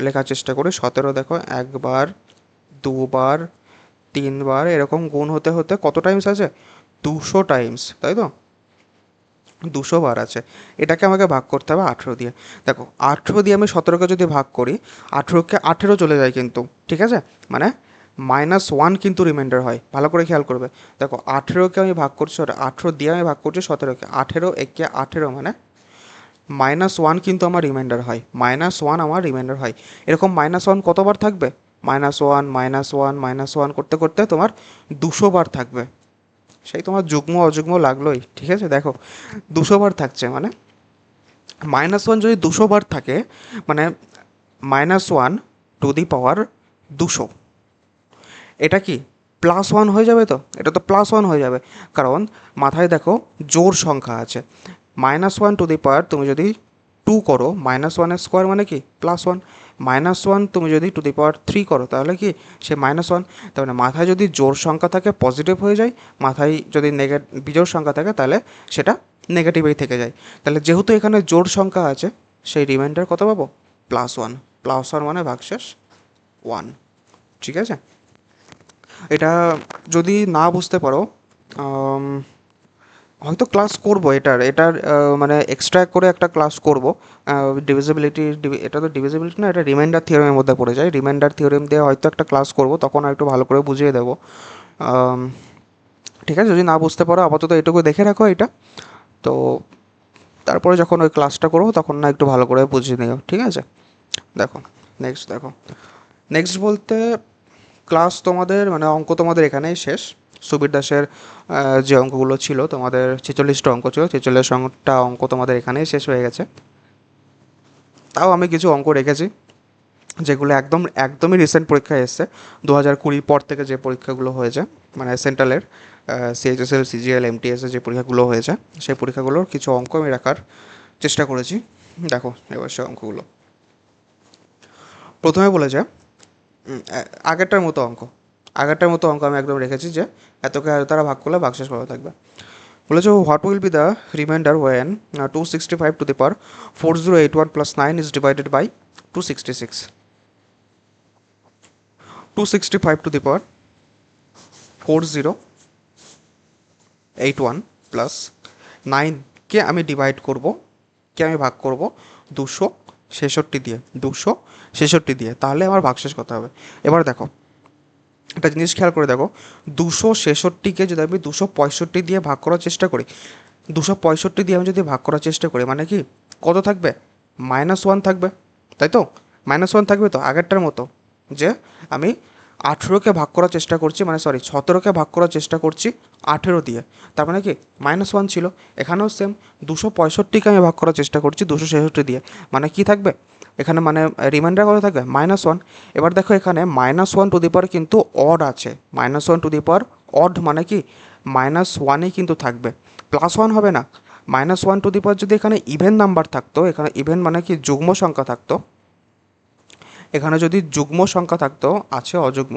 লেখার চেষ্টা করি। 17 দেখো একবার, দুবার, 3বার, এরকম গুণ হতে হতে কত টাইমস আছে, 200 টাইমস, তাই তো, 200 বার আছে। এটাকে আমাকে ভাগ করতে হবে 18 দিয়ে। দেখো 18 দিয়ে আমি 17কে যদি ভাগ করি, 18কে 18 চলে যায় কিন্তু, ঠিক আছে, মানে -1 কিন্তু রিমাইন্ডার হয়, ভালো করে খেয়াল করবে। দেখো 18কে আমি ভাগ করছি, 18 দিয়ে আমি ভাগ করছি 17কে, 18 একে 18 মানে -1 কিন্তু আমার রিমাইন্ডার হয়, -1 আমার রিমাইন্ডার হয়। এরকম -1 কতবার থাকবে, -1 করতে করতে তোমার 200 বার থাকবে। সেই তোমার যুগ্ম অযুগ্ম লাগলোই, ঠিক আছে। দেখো 200 বার থাকছে মানে -1 যদি 200 বার থাকে মানে -1 টু দি পাওয়ার 200, এটা কি +1 হয়ে যাবে? তো এটা তো +1 হয়ে যাবে, কারণ মাথায় দেখো জোড় সংখ্যা আছে। -1 টু দি পাওয়ার তুমি যদি 2 করো, -1-এর স্কোয়ার মানে কি +1, -1 তুমি যদি টু দি পাওয়ার 3 করো তাহলে কি সে -1। তার মানে মাথায় যদি জোড় সংখ্যা থাকে পজিটিভ হয়ে যায়, মাথায় যদি বিজোড় সংখ্যা থাকে তাহলে সেটা নেগেটিভেই থেকে যায়। তাহলে যেহেতু এখানে জোড় সংখ্যা আছে, সেই রিমাইন্ডার কত পাবো, +1, +1 মানে ভাগশেষ 1, ঠিক আছে। এটা যদি না বুঝতে পারো, আম, হয়তো ক্লাস করব এটার এটার মানে এক্সট্রা করে একটা ক্লাস করব। ডিভিজিবিলিটি, এটা তো ডিভিজিবিলিটি না, এটা রিমাইন্ডার থিওরেমের মধ্যে পড়ে যায়। রিমাইন্ডার থিওরেম দিয়ে হয়তো একটা ক্লাস করব, তখন আর একটু ভালো করে বুঝিয়ে দেবো। আম, ঠিক আছে, যদি না বুঝতে পারো আপাতত এটুকু দেখে রাখো এটা। তো তারপরে যখন ওই ক্লাসটা করবো তখন না একটু ভালো করে বুঝিয়ে নিও, ঠিক আছে। দেখো দেখো নেক্সট বলতে ক্লাস তোমাদের মানে অঙ্ক তোমাদের এখানেই শেষ। সুবীর দাসের যে অঙ্কগুলো ছিল তোমাদের 46টা অঙ্ক ছিল, 46টা অঙ্ক তোমাদের এখানেই শেষ হয়ে গেছে। তাও আমি কিছু অঙ্ক রেখেছি যেগুলো একদমই রিসেন্ট পরীক্ষায় এসছে, 2020 পর থেকে যে পরীক্ষাগুলো হয়েছে, মানে সেন্ট্রালের সিএইচএসএল, সিজিএল, এমটিএসের যে পরীক্ষাগুলো হয়েছে, সেই পরীক্ষাগুলোর কিছু অঙ্ক আমি রাখার চেষ্টা করেছি। দেখো এবার সে অঙ্কগুলো প্রথমে বলেছে আগেরটার মতো অঙ্ক, আমি একদম রেখেছি যে এতকে এত তারা ভাগ করলে ভাগশেষ কত থাকবে। বলেছে what will be the remainder when 265 to the power 4081 plus 9 is divided by 266। 265 to the power 4081 plus 9কে আমি ডিভাইড করব, কে আমি ভাগ করব 266 দিয়ে, 266 দিয়ে, তাহলে আমার ভাগশেষ কত হবে। এবার দেখো একটা জিনিস খেয়াল করে দেখো, 266কে যদি আমি 265 দিয়ে ভাগ করার চেষ্টা করি, 265 দিয়ে আমি যদি ভাগ করার চেষ্টা করি মানে কি কত থাকবে, -1 থাকবে, তাই তো, -1 থাকবে। তো আগেরটার মতো যে আমি 18কে ভাগ করার চেষ্টা করছি, মানে সরি 17কে ভাগ করার চেষ্টা করছি 18 দিয়ে, তার মানে কি -1 ছিল। এখানেও সেম 265কে আমি ভাগ করার চেষ্টা করছি 266 দিয়ে, মানে কি থাকবে এখানে, মানে রিমাইন্ডার কত থাকবে -1। এবার দেখো এখানে -1 কিন্তু অড আছে, অড মানে কি -1ই কিন্তু থাকবে, +1 হবে না। -1 যদি এখানে ইভেন নাম্বার থাকতো, এখানে ইভেন মানে কি যুগ্ম সংখ্যা থাকতো, এখানে যদি যুগ্ম সংখ্যা থাকতো, আছে অযুগ্ম,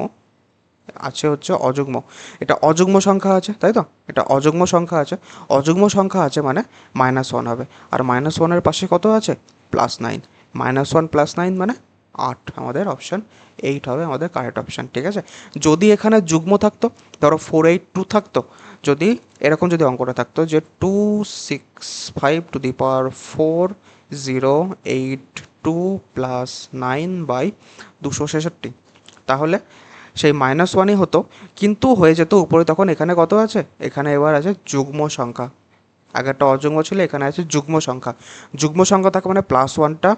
আছে হচ্ছে অযুগ্ম, এটা অযুগ্ম সংখ্যা আছে, তাই তো, এটা অযুগ্ম সংখ্যা আছে, অযুগ্ম সংখ্যা আছে মানে -1 হবে, আর -1-এর পাশে কত আছে +9, -1 +9 মানে 8, আমাদের অপশান 8 হবে আমাদের কারেক্ট অপশান, ঠিক আছে। যদি এখানে যুগ্ম থাকতো, ধরো 482 থাকতো, যদি এরকম যদি অঙ্কটা থাকতো যে 265 to the power 4 082 + 9/266, তাহলে সেই -1ই হতো, কিন্তু হয়ে যেত উপরে, তখন এখানে কত আছে, এখানে এবার আছে যুগ্ম সংখ্যা, আগে একটা অযুগ্ম ছিল, এখানে আছে যুগ্ম সংখ্যা, যুগ্ম সংখ্যা থাকে মানে -1টা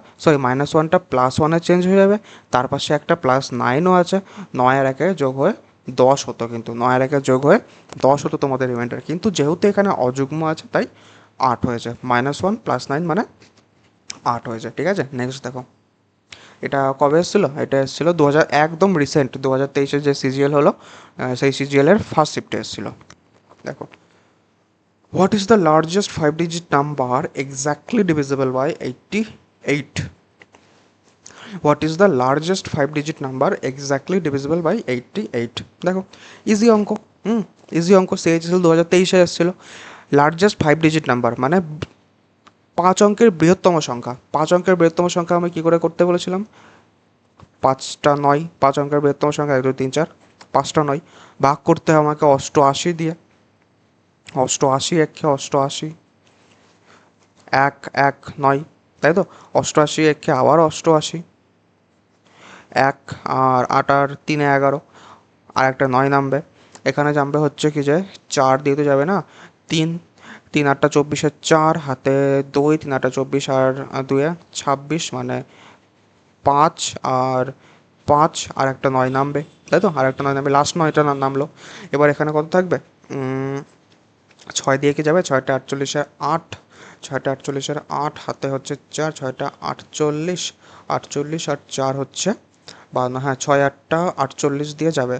+1 চেঞ্জ হয়ে যাবে, তার পাশে একটা +9ও আছে, 9 আর 1 যোগ হয়ে 10 হতো, কিন্তু 9 আর 1 যোগ হয়ে 10 হতো তোমাদের রিমাইন্ডার, কিন্তু যেহেতু এখানে অযুগ্ম আছে তাই 8 হয়েছে, -1 +9 মানে 8 হয়েছে, ঠিক আছে। নেক্সট দেখো, এটা কবে এসেছিলো, এটা এসেছিলো 2000, একদম রিসেন্ট 2023-এর যে সিজিএল হলো, সেই সিজিএলের ফার্স্ট শিফটে এসেছিলো। দেখো, what is the largest 5-digit number exactly divisible by 88? What is the largest 5-digit number exactly divisible by 88? দেখো, ইজি অঙ্ক, ইজি অঙ্ক, সে এসেছিল 2023-এ এসেছিলো। লার্জেস্ট 5-digit নাম্বার মানে 5 অঙ্কের বৃহত্তম সংখ্যা, 5 অঙ্কের বৃহত্তম সংখ্যা আমি কী করে করতে বলেছিলাম, 5টা 9, 5 অঙ্কের বৃহত্তম সংখ্যা 1 2 3 4, 5টা 9 ভাগ করতে হবে আমাকে 88 দিয়ে, 88 একে 88, 1 1 9, তাই তো, 88 একে আবার 88, 1 আর 8 আর 3 11, আর একটা 9 নামবে, এখানে জানবে হচ্ছে কি যে 4 দিয়ে তো যাবে না, 3, 3 8 24 4, হাতে 2, 3 8 24 আর 2 26, মানে 5 আর 5 আর একটা 9 নামবে, তাই তো, আর একটা 9 নামবে, লাস্ট 9টা নামলো। এবার এখানে কত থাকবে, 6 দিয়ে কি যাবে, 6টা 48 8, 6টা 48 8, হাতে হচ্ছে 4, 6টা 48, 48 আর 4 হচ্ছে 52, হ্যাঁ 6 8টা 48 দিয়ে যাবে,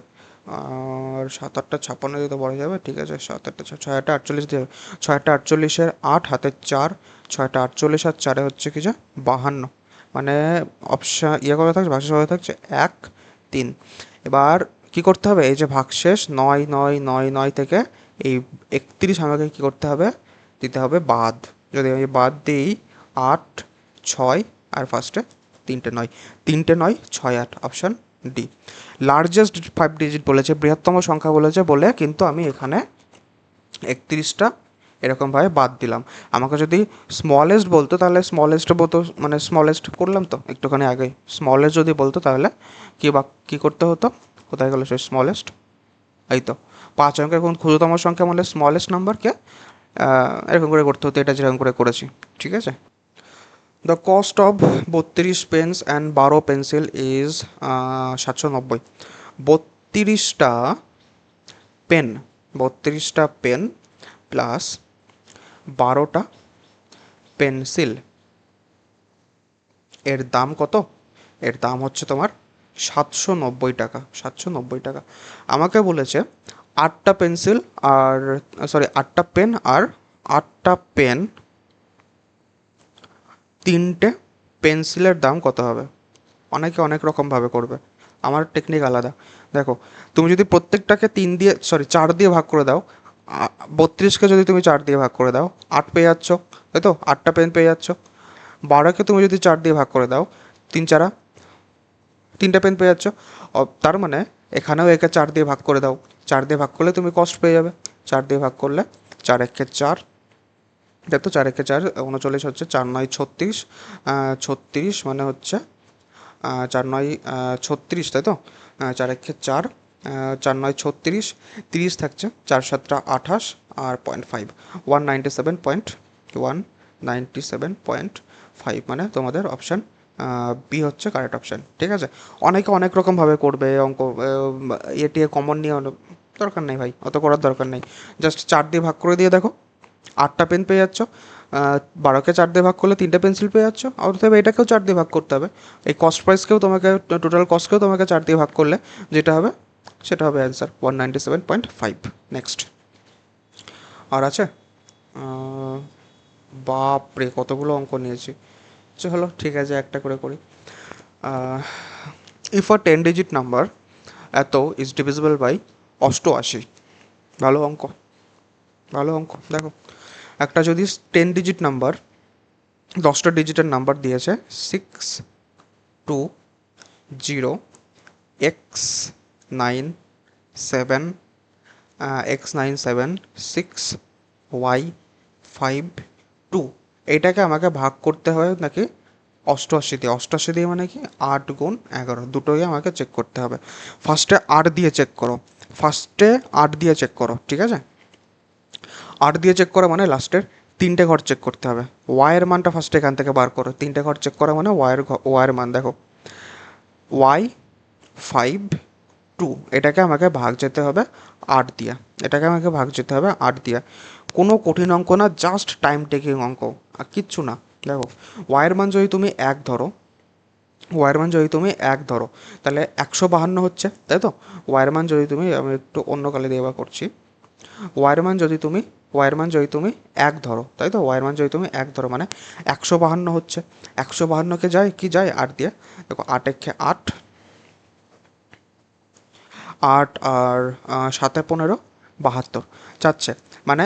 আর 7 8টা 56 দিয়ে তো বলা যাবে, ঠিক আছে, 7 8টা 6 8টা 48 দিয়ে, 6টা 48 8, হাতে 4, 6টা 48 আর 4 হচ্ছে কি যে 52, মানে অপশান ইয়ে কবে থাকছে, ভাগশেষ কবে থাকছে 1 3। এবার কি করতে হবে, এই যে ভাগশেষ 9 9 9 9 থেকে এই 31 আমাকে কী করতে হবে, দিতে হবে বাদ, যদি আমি বাদ দিই 8 6 আর ফার্স্টে 3টে 9, 3টে 9 6 8, অপশান ডি। লার্জেস্ট 5-digit বলেছে, বৃহত্তম সংখ্যা বলেছে বলে কিন্তু আমি এখানে 31টা এরকমভাবে বাদ দিলাম। আমাকে যদি স্মলেস্ট বলতো তাহলে স্মলেস্ট বলতো, মানে স্মলেস্ট করলাম তো একটুখানি আগেই, স্মলেস্ট যদি বলতো তাহলে কী করতে হতো, কোথায় গেলো সেই স্মলেস্ট, এই তো 5 অঙ্কের কোন ক্ষুদ্রতম সংখ্যা মানে স্মলেস্ট নাম্বারকে এরকম করে করতে হতো, এটা যেরকম করে করেছি, ঠিক আছে। The cost of 32 pens and 12 pencil is 790। 32টা পেন, 32টা পেন প্লাস 12টা পেন্সিল, এর দাম কত, এর দাম হচ্ছে তোমার 790 টাকা, 790 টাকা। আমাকে বলেছে 8টা পেন্সিল আর, সরি 8টা পেন আর 8টা পেন, 3টে পেন্সিলের দাম কত হবে। অনেকে অনেক রকমভাবে করবে, আমার টেকনিক আলাদা। দেখো, তুমি যদি প্রত্যেকটাকে 4 দিয়ে ভাগ করে দাও, 32কে যদি তুমি 4 দিয়ে ভাগ করে দাও 8 পেয়ে যাচ্ছ, তাই তো, 8টা পেন পেয়ে যাচ্ছ। 12কে তুমি যদি 4 দিয়ে ভাগ করে দাও, 3 4 3টে পেন পেয়ে যাচ্ছ। তার মানে এখানেও একে 4 দিয়ে ভাগ করে দাও, 4 দিয়ে ভাগ করলে তুমি কস্ট পেয়ে যাবে, 4 দিয়ে ভাগ করলে 4 একে 4, দেখো 4 একে 4 39 হচ্ছে, 4 9 36, 36 মানে হচ্ছে 4 9 36, তাই তো, 4 একে 4, 4 9 36, 30 থাকছে, 4 7 28 আর 0.5, 197.5, মানে তোমাদের অপশান বি হচ্ছে কারেক্ট অপশান। ঠিক আছে, অনেকে অনেক রকমভাবে করবে অঙ্ক, এটিএ কমন নিয়ে দরকার নেই ভাই, অত করার দরকার নেই। জাস্ট 4 দিয়ে ভাগ করে দিয়ে দেখো, 8টা পেন পেয়ে যাচ্ছ। 12কে 4 দিয়ে ভাগ করলে 3টে পেন্সিল পেয়ে যাচ্ছ। অতএব এটাকেও 4 দিয়ে ভাগ করতে হবে। এই কস্ট প্রাইসকেও তোমাকে, টোটাল কস্টকেও তোমাকে 4 দিয়ে ভাগ করলে যেটা হবে সেটা হবে অ্যান্সার 197.5। নেক্সট আর আছে? বাপরে কতগুলো অঙ্ক নিয়েছি। চলো ঠিক আছে, একটা করে করি। ইফ আ 10 ডিজিট নাম্বার এত ইজ ডিভিজিবল বাই 88। ভালো অঙ্ক, ভালো অঙ্ক। দেখো, একটা যদি 10 ডিজিট নাম্বার, 10টা ডিজিটের নাম্বার দিয়েছে 6 2 0 x 9 7 x9 7 6 y 5 2, এটাকে আমাকে ভাগ করতে হয় নাকি 88 দিয়ে। 88 দিয়ে মানে কি 8 গুণ 11, দুটোই আমাকে চেক করতে হবে। ফার্স্টে 8 দিয়ে চেক করো, ফার্স্টে 8 দিয়ে চেক করো, ঠিক আছে? 8 দিয়ে চেক করা মানে লাস্টের 3টে ঘর চেক করতে হবে। ওয়াইয়ের মানটা ফার্স্টে এখান থেকে বার করো, 3টে ঘর চেক করা মানে ওয়াইয়ের মান দেখো, y 5 2, এটাকে আমাকে ভাগ যেতে হবে 8 দিয়া, এটাকে আমাকে ভাগ যেতে হবে 8 দিয়া। কোনো কঠিন অঙ্ক না, জাস্ট টাইম টেকিং অঙ্ক, আর কিচ্ছু না। দেখো, ওয়াইয়ের মান যদি তুমি 1 ধরো, ওয়াইয়ের মান যদি তুমি 1 ধরো, তাহলে 152 হচ্ছে, তাই তো? ওয়াইয়ের মান যদি তুমি, আমি একটু অন্য কালে দিয়ে এবার করছি, ওয়াইয়ের মান যদি তুমি, ওয়াইয়ের মান যদি তুমি 1 ধরো, তাই তো? ওয়াইয়ের মান যদি তুমি 1 ধরো মানে 152 হচ্ছে। 152কে যায় কি যায় 8 দিয়ে। দেখো 8 একে 8, 8 আর 7 15 72 যাচ্ছে, মানে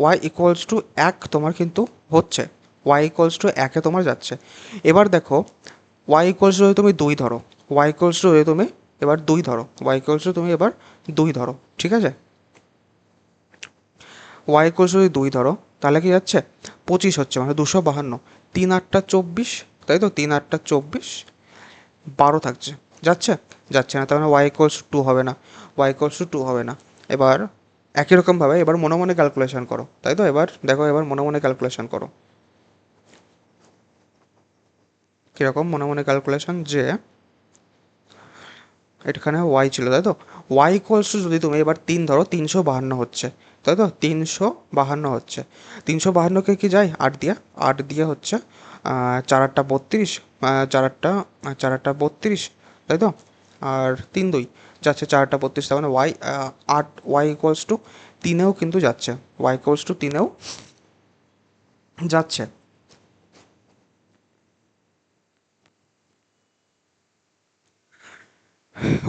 ওয়াই ইকুয়ালস টু 1 তোমার কিন্তু হচ্ছে, ওয়াই ইকুয়ালস টু 1-এ তোমার যাচ্ছে। এবার দেখো, ওয়াই ইকুয়ালস টু যদি তুমি 2 ধরো, ওয়াই ইকুয়ালস টু যদি তুমি এবার 2 ধরো, ওয়াই ইকুয়ালস টু তুমি এবার 2 ধরো, ঠিক আছে? ওয়াই ইকুয়ালস যদি 2 ধরো, তাহলে কি যাচ্ছে 25 হচ্ছে, মানে 252। 3 8টা 24, তাই তো? 3 8টা 24, 12 থাকছে, যাচ্ছে? যাচ্ছে না, তার মানে ওয়াই ইকুয়ালস টু 2 হবে না, ওয়াই ইকুয়ালস টু 2 হবে না। এবার একই রকমভাবে এবার মনে মনে ক্যালকুলেশন করো, তাই তো? এবার দেখো, এবার মনে মনে ক্যালকুলেশন করো। কীরকম মনে মনে ক্যালকুলেশন, যে এখানে ওয়াই ছিল, তাই তো? ওয়াই ইকুয়ালস টু যদি তুমি এবার 3 ধরো, 352 হচ্ছে, তাই তো? 352 হচ্ছে, 352কে কি যায় 8 দিয়ে, 8 দিয়ে হচ্ছে 4 8টা 32, 4 8টা 4 8টা 32, তাই তো? আর 3 2 যাচ্ছে 4 8টা 32, তার মানে ওয়াই 8, ওয়াই ইকুয়ালস টু 3-এও কিন্তু যাচ্ছে, ওয়াই ইকুয়ালস টু 3-এও যাচ্ছে।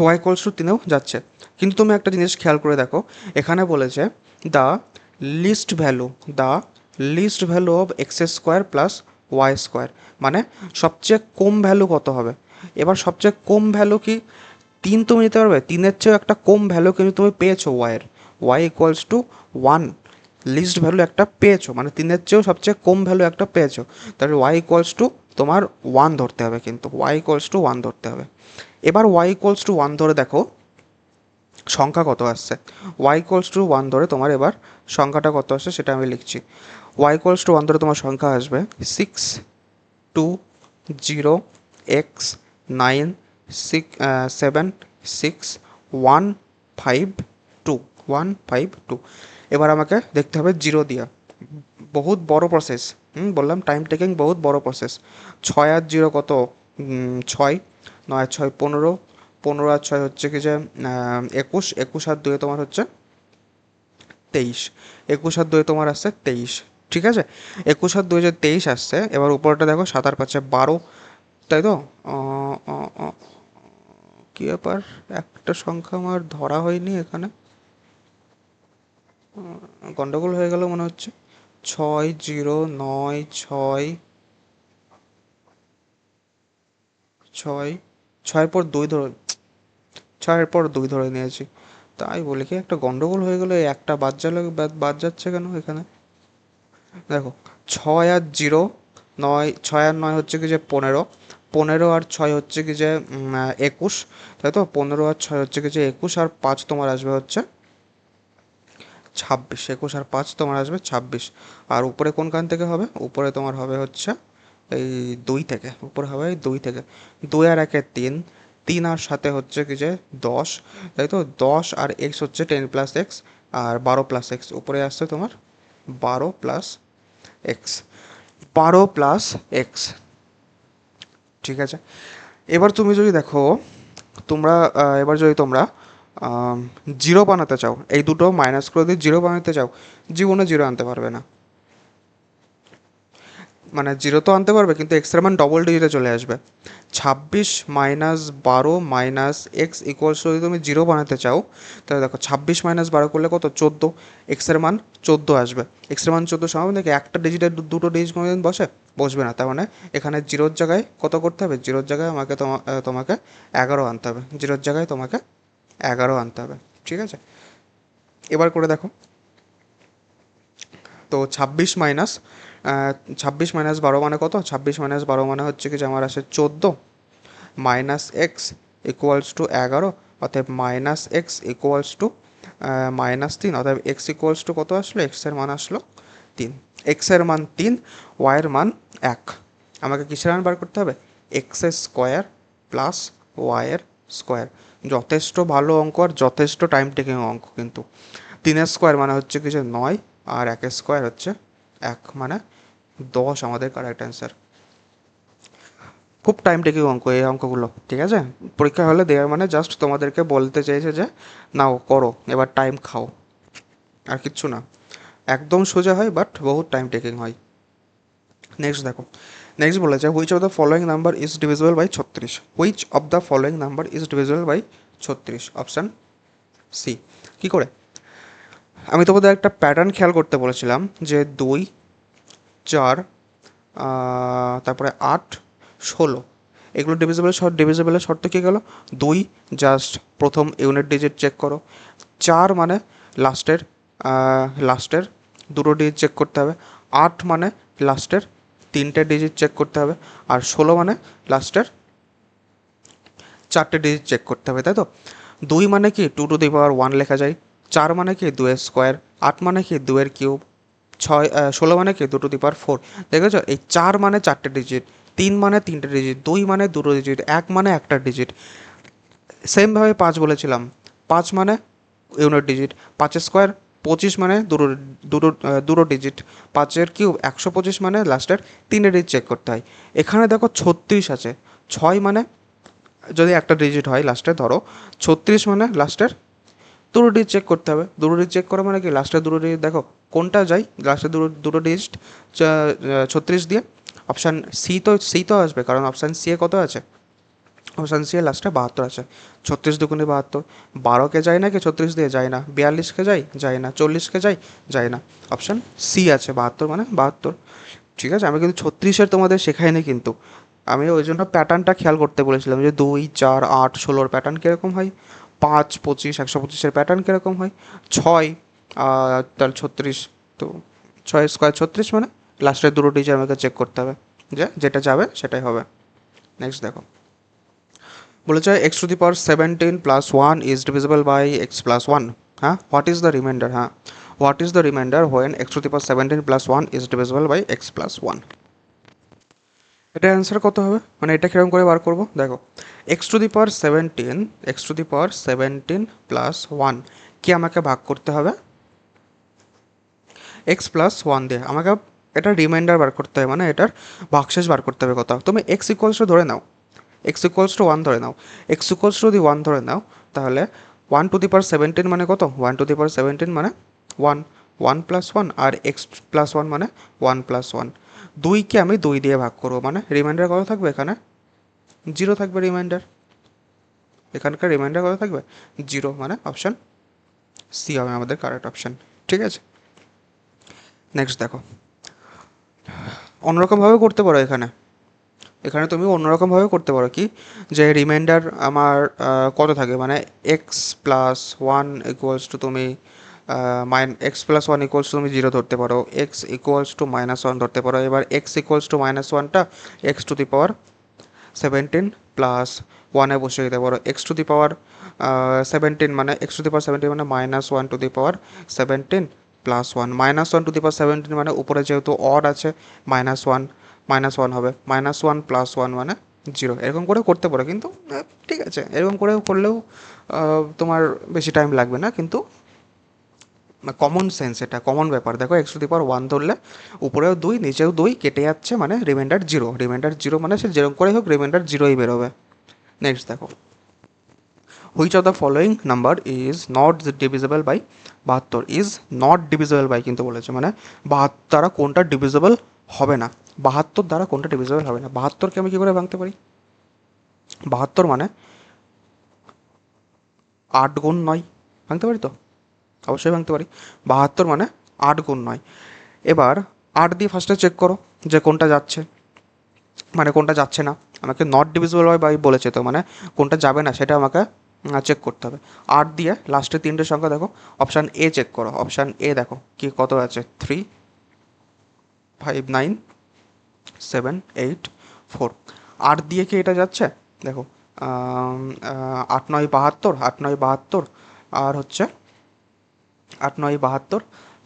ওয়াই ইকুয়ালস টু 3-এও যাচ্ছে। কিন্তু তুমি একটা জিনিস খেয়াল করে দেখো, এখানে বলেছে the least value, the least value of X square plus Y square, মানে সবচেয়ে কম ভ্যালু কত হবে। এবার সবচেয়ে কম ভ্যালু কি 3 তুমি নিতে পারবে? 3-এর চেয়েও একটা কম ভ্যালু কিন্তু তুমি পেয়েছো ওয়াইয়ের, Y equals to 1, least value একটা পেয়েছো, মানে 3-এর চেয়েও সবচেয়ে কম ভ্যালু একটা পেয়েছো, তাহলে ওয়াই ইকুয়ালস টু তোমার 1 ধরতে হবে, কিন্তু ওয়াই ইকুয়ালস টু 1 ধরতে হবে। এবার ওয়াই ইকুয়ালস টু 1 ধরে দেখো সংখ্যা কত আসছে। ওয়াই ইকুয়ালস টু 1 ধরে তোমার এবার সংখ্যাটা কত আসছে সেটা আমি লিখছি। ওয়াই ইকুয়ালস টু 1 ধরে তোমার সংখ্যা আসবে 6 2 0 x 9 7 6 1 5 2, 1 5 2। এবার আমাকে দেখতে হবে 0 দিয়া, বহুত বড় প্রসেস। বললাম টাইম টেকিং, বহুত বড় প্রসেস। 6 আর 0 কত? 6, 9 আর 6 15, 15 আর 6 হচ্ছে কি যে 21, 21 আর 2 তোমার হচ্ছে 23, 21 আর 2 তোমার আসছে 23, ঠিক আছে? 21 আর 2 যে 23 আসছে, এবার উপরটা দেখো 7 আর 5 12, তাই তো? কী ব্যাপার, একটা সংখ্যা আমার ধরা হয়নি এখানে, গন্ডগোল হয়ে গেল মনে হচ্ছে। 6 0 9 6 6, 6-এর পর 2 ধরে, 6-এর পর 2 ধরে নিয়েছি, তাই বলে কি একটা গন্ডগোল হয়ে গেলো। একটা বাদ গেল, বাদ যাচ্ছে কেন এখানে? দেখো, 6 আর 0 9, 6 আর 9 হচ্ছে কি যে 15, 15 আর 6 হচ্ছে কি যে 21, তাই তো? 15 আর 6 হচ্ছে কি যে 21, আর 5 তোমার আসবে হচ্ছে 26, 21 আর 5 তোমার আসবে 26। আর উপরে কোনখান থেকে হবে? উপরে তোমার হবে হচ্ছে এই 2 থেকে, উপরে হবে 2 থেকে, 2 আর 1 3, 3 আর সাথে হচ্ছে কি যে 10, তাই তো 10 আর এক্স হচ্ছে 10 প্লাস এক্স, আর 12 প্লাস এক্স, উপরে আসছে তোমার 12 প্লাস এক্স, 12 প্লাস এক্স। ঠিক আছে, এবার তুমি যদি দেখো, তোমরা এবার যদি তোমরা জিরো বানাতে চাও, এই দুটো মাইনাস করে দিয়ে জিরো বানাতে চাও, জীবনে জিরো আনতে পারবে না। মানে জিরো তো আনতে পারবে, কিন্তু এক্সের মান ডবল ডিজিটে চলে আসবে। 26 - 12 মাইনাস এক্স ইকুয়ালস, যদি তুমি জিরো বানাতে চাও, তাহলে দেখো 26 - 12 করলে কত, 14, এক্সের মান 14 আসবে। এক্সের মান 14 সমান দেখে একটা ডিজিটের দুটো ডিজিট কোনো দিন বসে, বসবে না। তার মানে এখানে জিরোর জায়গায় কত করতে হবে, জিরোর জায়গায় আমাকে তোমাকে 11 আনতে হবে, জিরোর জায়গায় তোমাকে 11 আনতে হবে। ঠিক আছে, এবার করে দেখো। তো 26 - 12 মানে কত, 26 - 12 মানে হচ্ছে কি যে আমার আসে 14 মাইনাস এক্স ইকুয়ালস টু 11, অতএব মাইনাস এক্স ইকুয়ালস টু -3, অতএব এক্স ইকুয়ালস টু কত আসলো, এক্সের মান আসলো 3। এক্সের মান 3, ওয়াইয়ের মান 1। আমাকে কিসের মান বার করতে হবে, এক্সের স্কোয়ার প্লাস ওয়াইয়ের স্কোয়ার। যথেষ্ট ভালো অঙ্ক আর যথেষ্ট টাইম টেকিং অঙ্ক কিন্তু। 3-এর স্কোয়ার মানে হচ্ছে কি যে 9, আর 1-এর স্কোয়ার হচ্ছে 1, মানে 10 আমাদের কারেক্ট অ্যান্সার। খুব টাইম টেকিং অঙ্ক এই অঙ্কগুলো, ঠিক আছে। পরীক্ষা হলে দেওয়ার মানে জাস্ট তোমাদেরকে বলতে চাইছে যে নাও করো, এবার টাইম খাও, আর কিচ্ছু না। একদম সোজা হয়, বাট বহুত টাইম টেকিং হয়। নেক্সট দেখো, নেক্সট বলেছে which of the following number is divisible by 36, which of the following number is divisible by 36, option C. কী করে, আমি তোমাদের একটা প্যাটার্ন খেয়াল করতে বলেছিলাম যে 2, 4, তারপরে 8, 16, এগুলো ডিভিজিবলের শর্ত কী গেল, 2 জাস্ট প্রথম ইউনিট ডিজিট চেক করো, 4 মানে লাস্টের লাস্টের দুটো ডিজিট চেক করতে হবে, 8 মানে লাস্টের 3টে ডিজিট চেক করতে হবে, আর 16 মানে লাস্টের 4টে ডিজিট চেক করতে হবে, তাই তো। 2 মানে কি 2^1 লেখা যায়, 4 মানে কি 2 এর স্কোয়ার, 8 মানে কি 2 এর কিউব, 16 মানে কি 2^4। দেখেছো, এই 4 মানে 4টে ডিজিট, 3 মানে 3টে ডিজিট, 2 মানে দুটো ডিজিট, 1 মানে একটা ডিজিট। সেমভাবে 5 বলেছিলাম, 5 মানে ইউনিট ডিজিট, 5-এর স্কোয়ার 25 মানে দুটো দুটো দুটো ডিজিট, 5-এর কিউব 125 মানে লাস্টের 3টে ডিজিট চেক করতে হয়। এখানে দেখো 36 আছে, 6 মানে যদি একটা ডিজিট হয় লাস্টে, ধরো 36 মানে লাস্টের দুটো ডিজিট চেক করতে হবে। দুটো ডিজিট চেক করা মানে কি লাস্টের দুটো ডিজিট দেখো কোনটা যায়, লাস্টের দুটো ডিজিট 36 দিয়ে, অপশান সি তো আসবে, কারণ অপশান সি এ কত আছে, অপশান সি এর লাস্টে 72 আছে। 36×2 72, 12কে যায় না কি 36 দিয়ে, যায় না। 42কে যায় না। 40কে যায় না। অপশান সি আছে 72, মানে 72। ঠিক আছে, আমি কিন্তু 36-এর তোমাদের শেখাইনি কিন্তু, আমি ওই জন্য প্যাটার্নটা খেয়াল করতে বলেছিলাম যে 2, 4, 8, 16-র প্যাটার্ন কীরকম হয়, 5, 25, 125-এর প্যাটার্ন কীরকম হয়, 6 তাহলে 36, তো 6 স্কোয়ার 36 মানে লাস্টের দুটো ডিজিট আমাকে চেক করতে হবে, যেটা যাবে সেটাই হবে। নেক্সট দেখো, বলেছে x⁴ plus 1 is divisible by x plus 1। হ্যাঁ, হোয়াট ইজ দ্য রিমাইন্ডার, হ্যাঁ, what is the remainder when x⁴ plus 1 is divisible by x plus 1। এটা অ্যান্সার কত হবে, মানে এটা কীরকম করে বার করবো, দেখো x⁴ প্লাস 1 কি আমাকে ভাগ করতে হবে x প্লাস 1 দিয়ে, আমাকে এটা রিমাইন্ডার বার করতে হবে, মানে এটার ভাগশেষ বার করতে হবে কত। তুমি x ইকুয়ালস ধরে নাও, x=1 ধরে নাও, x= যদি 1 ধরে নাও, তাহলে 1^17 মানে কত, 1^17 মানে 1, 1 প্লাস 1, আর x প্লাস 1 মানে 1 প্লাস 1। 2কে আমি 2 দিয়ে ভাগ করবো, মানে রিমাইন্ডার কত থাকবে, এখানে 0 থাকবে রিমাইন্ডার, এখানকার রিমাইন্ডার কত থাকবে 0, মানে অপশান সি হবে আমাদের কারেক্ট অপশান। ঠিক আছে, নেক্সট দেখো, অন্যরকমভাবে করতে পারো এখানে, এখানে তুমি অন্যরকমভাবে করতে পারো কি, যে রিমাইন্ডার আমার কত থাকে, মানে x plus one equals to তুমি x+1 ইকুয়ালস টু তুমি 0 ধরতে পারো, x=-1 ধরতে পারো। এবার x=-1টা x⁴ প্লাস 1-এ বসিয়ে দিতে পারো, x⁴ মানে x⁴ মানে -1^17 প্লাস 1, -1^17 মানে উপরে যেহেতু অড আছে -1, -1 হবে, -1 + 1 মানে 0, এরকম করে করতে পারো। কিন্তু ঠিক আছে, এরকম করে করলেও তোমার বেশি টাইম লাগবে না, কিন্তু কমন সেন্স, এটা কমন ব্যাপার। দেখো x⁴ ধরলে উপরেও 2 নিচেও 2 কেটে যাচ্ছে, মানে রিমাইন্ডার 0, রিমাইন্ডার 0 মানে সে যেরকম করেই হোক রিমাইন্ডার 0ই বেরোবে। নেক্সট দেখো, which of the following number is not divisible by 72, is not divisible by কিন্তু বলেছে, মানে 72 দ্বারা কোনটা ডিভিজিবল হবে না, 72 দ্বারা কোনটা ডিভিজিবল হবে না। 72কে আমি কী করে ভাঙতে পারি? 72 মানে 8 গুণ 9, ভাঙতে পারি তো? অবশ্যই ভাঙতে পারি। 72 মানে 8 গুণ 9। এবার 8 দিয়ে ফার্স্টে চেক করো যে কোনটা যাচ্ছে, মানে কোনটা যাচ্ছে না। আমাকে নট ডিভিজিবল বাই বলেছে, তো মানে কোনটা যাবে না সেটা আমাকে চেক করতে হবে। 8 দিয়ে লাস্টে 3টে সংখ্যা দেখো, অপশান এ চেক করো, অপশান এ দেখো কি কত আছে, 3, 5, 9, 7, 8, 4। 8 দিয়ে কি এটা যাচ্ছে? দেখো 8, 9, 72, 8, 9, 72, আর হচ্ছে 8, 9, 72,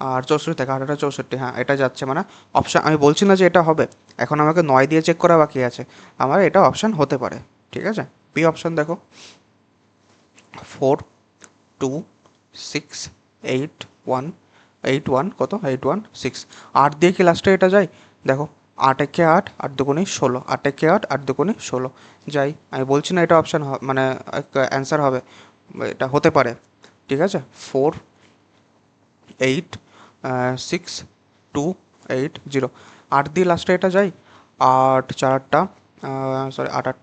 আর 64 থেকে 8, 64, হ্যাঁ এটা যাচ্ছে, মানে অপশান, আমি বলছি না যে এটা হবে, এখন আমাকে 9 দিয়ে চেক করা বাকি আছে, আমার এটা অপশান হতে পারে। ঠিক আছে, বি অপশান দেখো, 4, 2, 6, 8, 1, 8, 1 কত, 8, 1, 6। 8 দিয়ে কি লাস্টে এটা যায়? দেখো 8 একে 8, 8 দুগুণে 16, 8 একে 8, 8 দুগুণে 16, যাই। আমি বলছি না এটা অপশান মানে অ্যান্সার হবে, এটা হতে পারে। ঠিক আছে, 4, 8, 6, 2, 8, 0। 8 দিয়ে লাস্টে এটা যাই, 8, 4টা, সরি 8, 8,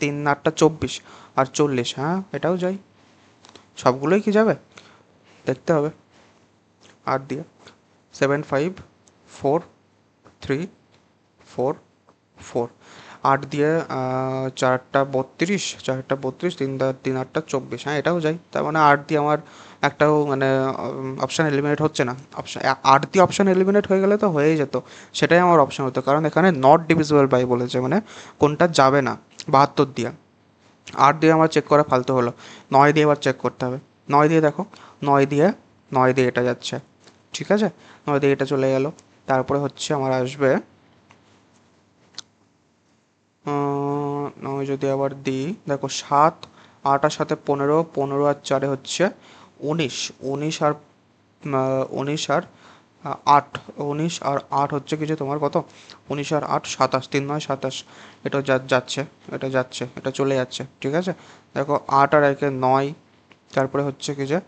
3, 8টা 24 আর 40, হ্যাঁ এটাও যাই। সবগুলোই কি যাবে দেখতে হবে। 8 দিয়ে 7, 5, 4, 3, 4, 4। 8 দিয়ে 4টা 32, 4টা 32, 3 8টা 24, হ্যাঁ এটাও যাই। তার মানে 8 দিয়ে আমার একটাও মানে অপশান এলিমিনেট হচ্ছে না। অপশান 8 দিয়ে অপশান এলিমিনেট হয়ে গেলে তো হয়েই যেত, সেটাই আমার অপশান হতো, কারণ এখানে নট ডিভিজিবল বাই বলেছে, মানে কোনটা যাবে না 72 দিয়ে। 8 দিয়ে আমার চেক করা ফালতু হলো, 9 দিয়ে এবার চেক করতে হবে। 9 দিয়ে দেখো, 9 দিয়ে 9 দিয়ে এটা যাচ্ছে, ঠিক আছে, 9 দিয়ে এটা চলে গেল। তারপরে হচ্ছে আমার আসবে 9 যদি আবার দিই, দেখো 7, 8 আর 7, 15, 15 আর 4 হচ্ছে 19, 19 আর 19 আর 8, 19 আর 8 হচ্ছে কিছু তোমার কত, 19 আর 8, 27, 3, 9, 27, এটা যাচ্ছে, এটা যাচ্ছে, এটা চলে যাচ্ছে। ঠিক আছে, দেখো 8 আর 1, 9, তারপরে হচ্ছে কি যে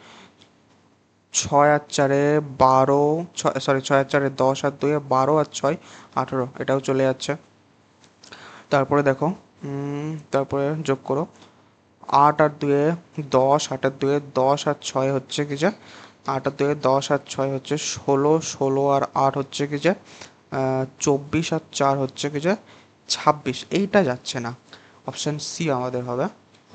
6 আর 4, 12, সরি 6 আর 4, 10 আর 2, 12 আর 6, 18, এটাও চলে যাচ্ছে। তারপরে দেখো তারপরে যোগ করো, 8 আর 2, 10, 8 আর 2, 10 আর 6 হচ্ছে কি যে 8 আর 2, 10 আর 6 হচ্ছে 16, 16 আর 8 হচ্ছে কি যে 24 আর 4 হচ্ছে কি যে 26, এইটা যাচ্ছে না। অপশান সি আমাদের হবে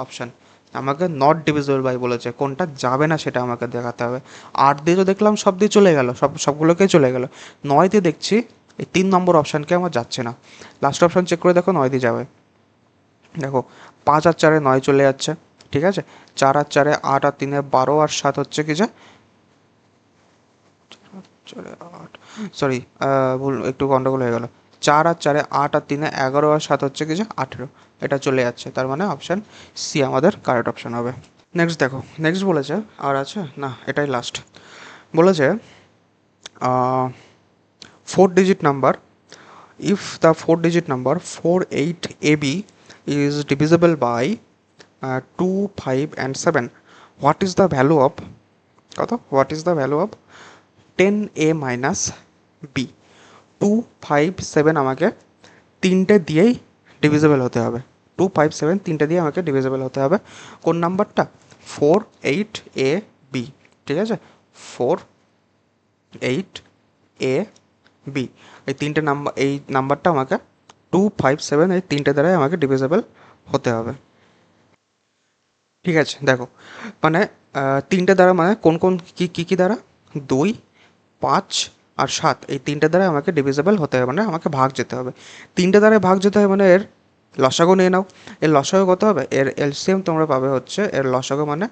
অপশান। আমাকে নট ডিভিজিবল বাই বলেছে, কোনটা যাবে না সেটা আমাকে দেখাতে হবে। 8 দিয়ে তো দেখলাম সব দিয়ে চলে গেল, সবগুলোকেই চলে গেল। 9 দিয়ে দেখছি এই 3 নম্বর অপশানকে আমার যাচ্ছে না। লাস্ট অপশান চেক করে দেখো 9 দিয়ে যাবে, দেখো 5 আর 4, 9 চলে যাচ্ছে। ঠিক আছে, 4 আর 4, 8 আর 3, 12 আর 7 হচ্ছে কি যে 8, সরি ভুল, একটু গন্ডগোল হয়ে গেল। 4 আর 4, 8 আর 3, 11 আর 7 হচ্ছে কি যে 18, এটা চলে যাচ্ছে। তার মানে অপশান সি আমাদের কারেক্ট অপশান হবে। নেক্সট দেখো, নেক্সট বলেছে আর আছে না, এটাই লাস্ট। বলেছে 4-digit number, if the 4-digit number 48AB is divisible by 2, 5 and 7, what is the value of কত, what is the value of 10A minus B? 2, 5, 7 আমাকে তিনটে দিয়েই ডিভিজিবল হতে হবে। 2, 5, 7 তিনটে দিয়ে আমাকে ডিভিজিবল হতে হবে। কোন নাম্বারটা? 4, 8, A, B। ঠিক আছে, 4, 8, A, B, এই তিনটে নাম্বার, এই নাম্বারটা আমাকে 2, 5, 7 এই তিনটে দ্বারাই আমাকে ডিভিজিবল হতে হবে। ঠিক আছে, দেখো মানে তিনটে দ্বারা মানে কোন কোন কী দ্বারা, 2, 5 আর 7 এই তিনটে দ্বারা আমাকে ডিভিজিবল হতে হবে, মানে আমাকে ভাগ যেতে হবে। তিনটে দ্বারায় ভাগ যেতে হবে মানে এর লসাগু নিয়ে নাও। এর লসাগু কত হবে? এর এলসিএম তোমরা পাবে হচ্ছে, এর লসাগু মানে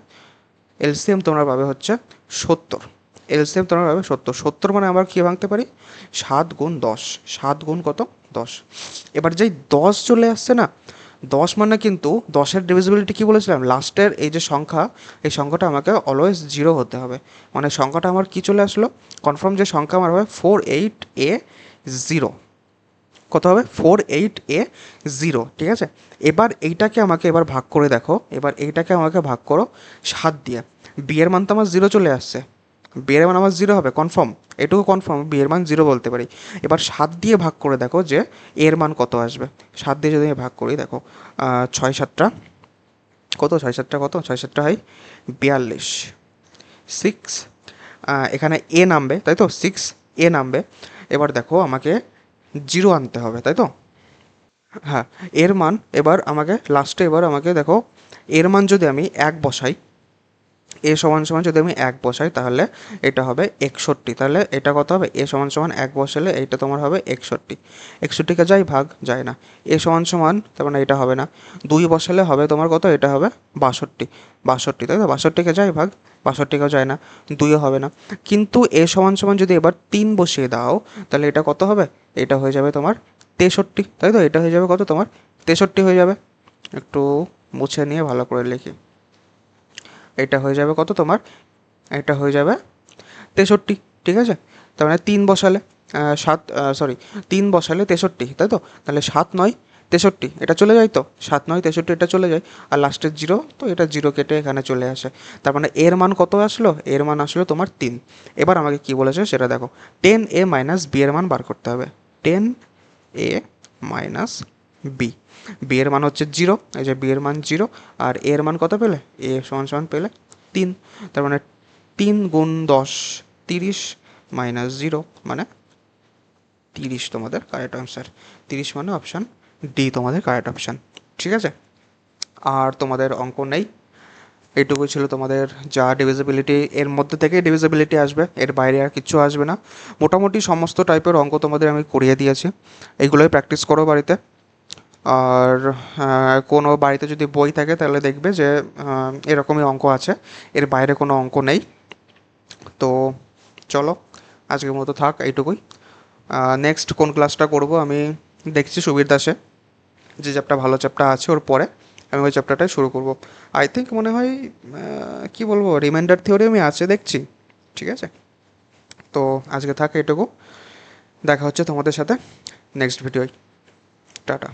এলসিএম তোমরা পাবে হচ্ছে 70। এলসিএম তোমার হবে 70। 70 মানে আমরা কী ভাঙতে পারি? 7 গুণ 10। 7 গুণ কত? 10। এবার যেই 10 চলে আসছে না, 10 মানে কিন্তু 10-এর ডিভিজিবিলিটি কী বলেছিলাম? লাস্টের এই যে সংখ্যা, এই সংখ্যাটা আমাকে অলওয়েজ 0 হতে হবে। মানে সংখ্যাটা আমার কী চলে আসলো? কনফার্ম যে সংখ্যা আমার হবে 48A0। কত হবে? 48A0, ঠিক আছে? এবার এইটাকে আমাকে এবার ভাগ করে দেখো, এবার এইটাকে আমাকে ভাগ করো 7 দিয়ে। বি এর মান তো আমার 0 চলে আসছে, বি এর মান আমার 0 হবে কনফার্ম, এটুকু কনফার্ম, বি এর মান 0 বলতে পারি। এবার 7 দিয়ে ভাগ করে দেখো যে এর মান কত আসবে। 7 দিয়ে যদি আমি ভাগ করি, দেখো 6 7টা কত? 6 7টা কত? 6 7টা হয় 42। 6 এখানে এ নামবে, তাই তো? 6 এ নামবে। এবার দেখো আমাকে 0 আনতে হবে, তাই তো? হ্যাঁ, এর মান এবার আমাকে লাস্টে, এবার আমাকে দেখো এর মান যদি আমি 1 বসাই, এ সমান সমান যদি আমি 1 বসাই, তাহলে এটা হবে 61। তাহলে এটা কত হবে? এ সমান সমান 1 বসালে এইটা তোমার হবে 61। 61কে যাই ভাগ, যায় না। এ সমান সমান, তার মানে এটা হবে না। 2 বসালে হবে তোমার কত? এটা হবে 62। 62, তাই তো? 62কে যাই ভাগ, 62কেও যায় না। 2ও হবে না। কিন্তু এ সমান সমান যদি এবার 3 বসিয়ে দাও, তাহলে এটা কত হবে? এটা হয়ে যাবে তোমার 63, তাই তো? এটা হয়ে যাবে কত তোমার? 63 হয়ে যাবে। একটু মুছে নিয়ে ভালো করে লিখি। এটা হয়ে যাবে কত তোমার? এটা হয়ে যাবে 63, ঠিক আছে? তার মানে 3 বসালে 7, সরি, 3 বসালে 63, তাই তো? তাহলে 7 9 63 এটা চলে যায় তো, 7 9 63 এটা চলে যায়। আর লাস্টের 0, তো এটা 0 কেটে এখানে চলে আসে। তার মানে এর মান কত আসলো? এর মান আসলো তোমার 3। এবার আমাকে কি বলেছে সেটা দেখো, 10A মাইনাস বি এর মান বার করতে হবে। 10A মাইনাস বি, বি এর মান হচ্ছে 0, এই যে বি এর মান 0, আর এর মান কত পেলে? এ সমান সমান পেলে 3। তার মানে 3 গুণ 10 30 মাইনাস 0 মানে 30 তোমাদের কারেক্ট আনসার। 30 মানে অপশান ডি তোমাদের কারেক্ট অপশান, ঠিক আছে? আর তোমাদের অঙ্ক নেই, এইটুকুই ছিল তোমাদের যা ডিভিজিবিলিটি, এর মধ্যে থেকেই ডিভিজিবিলিটি আসবে, এর বাইরে আর কিচ্ছু আসবে না। মোটামুটি সমস্ত টাইপের অঙ্ক তোমাদের আমি করিয়ে দিয়েছি, এইগুলোই প্র্যাকটিস করো বাড়িতে। আর কোনো বাড়িতে যদি বই থাকে তাহলে দেখবে যে এরকমই অঙ্ক আছে, এর বাইরে কোনো অঙ্ক নেই। তো চলো, আজকের মতো থাক এইটুকুই। নেক্সট কোন ক্লাসটা করব আমি দেখছি, সুবীর দাসে যে চ্যাপ্টার, ভালো চ্যাপ্টার আছে ওর পরে আমি ওই চ্যাপ্টারটাই শুরু করব। আই থিঙ্ক মনে হয় কি বলবো, রিমাইন্ডার থিওরিয়ামই আছে দেখছি, ঠিক আছে? তো আজকে থাক এইটুকু, দেখা হচ্ছে তোমাদের সাথে নেক্সট ভিডিওয়। টাটা।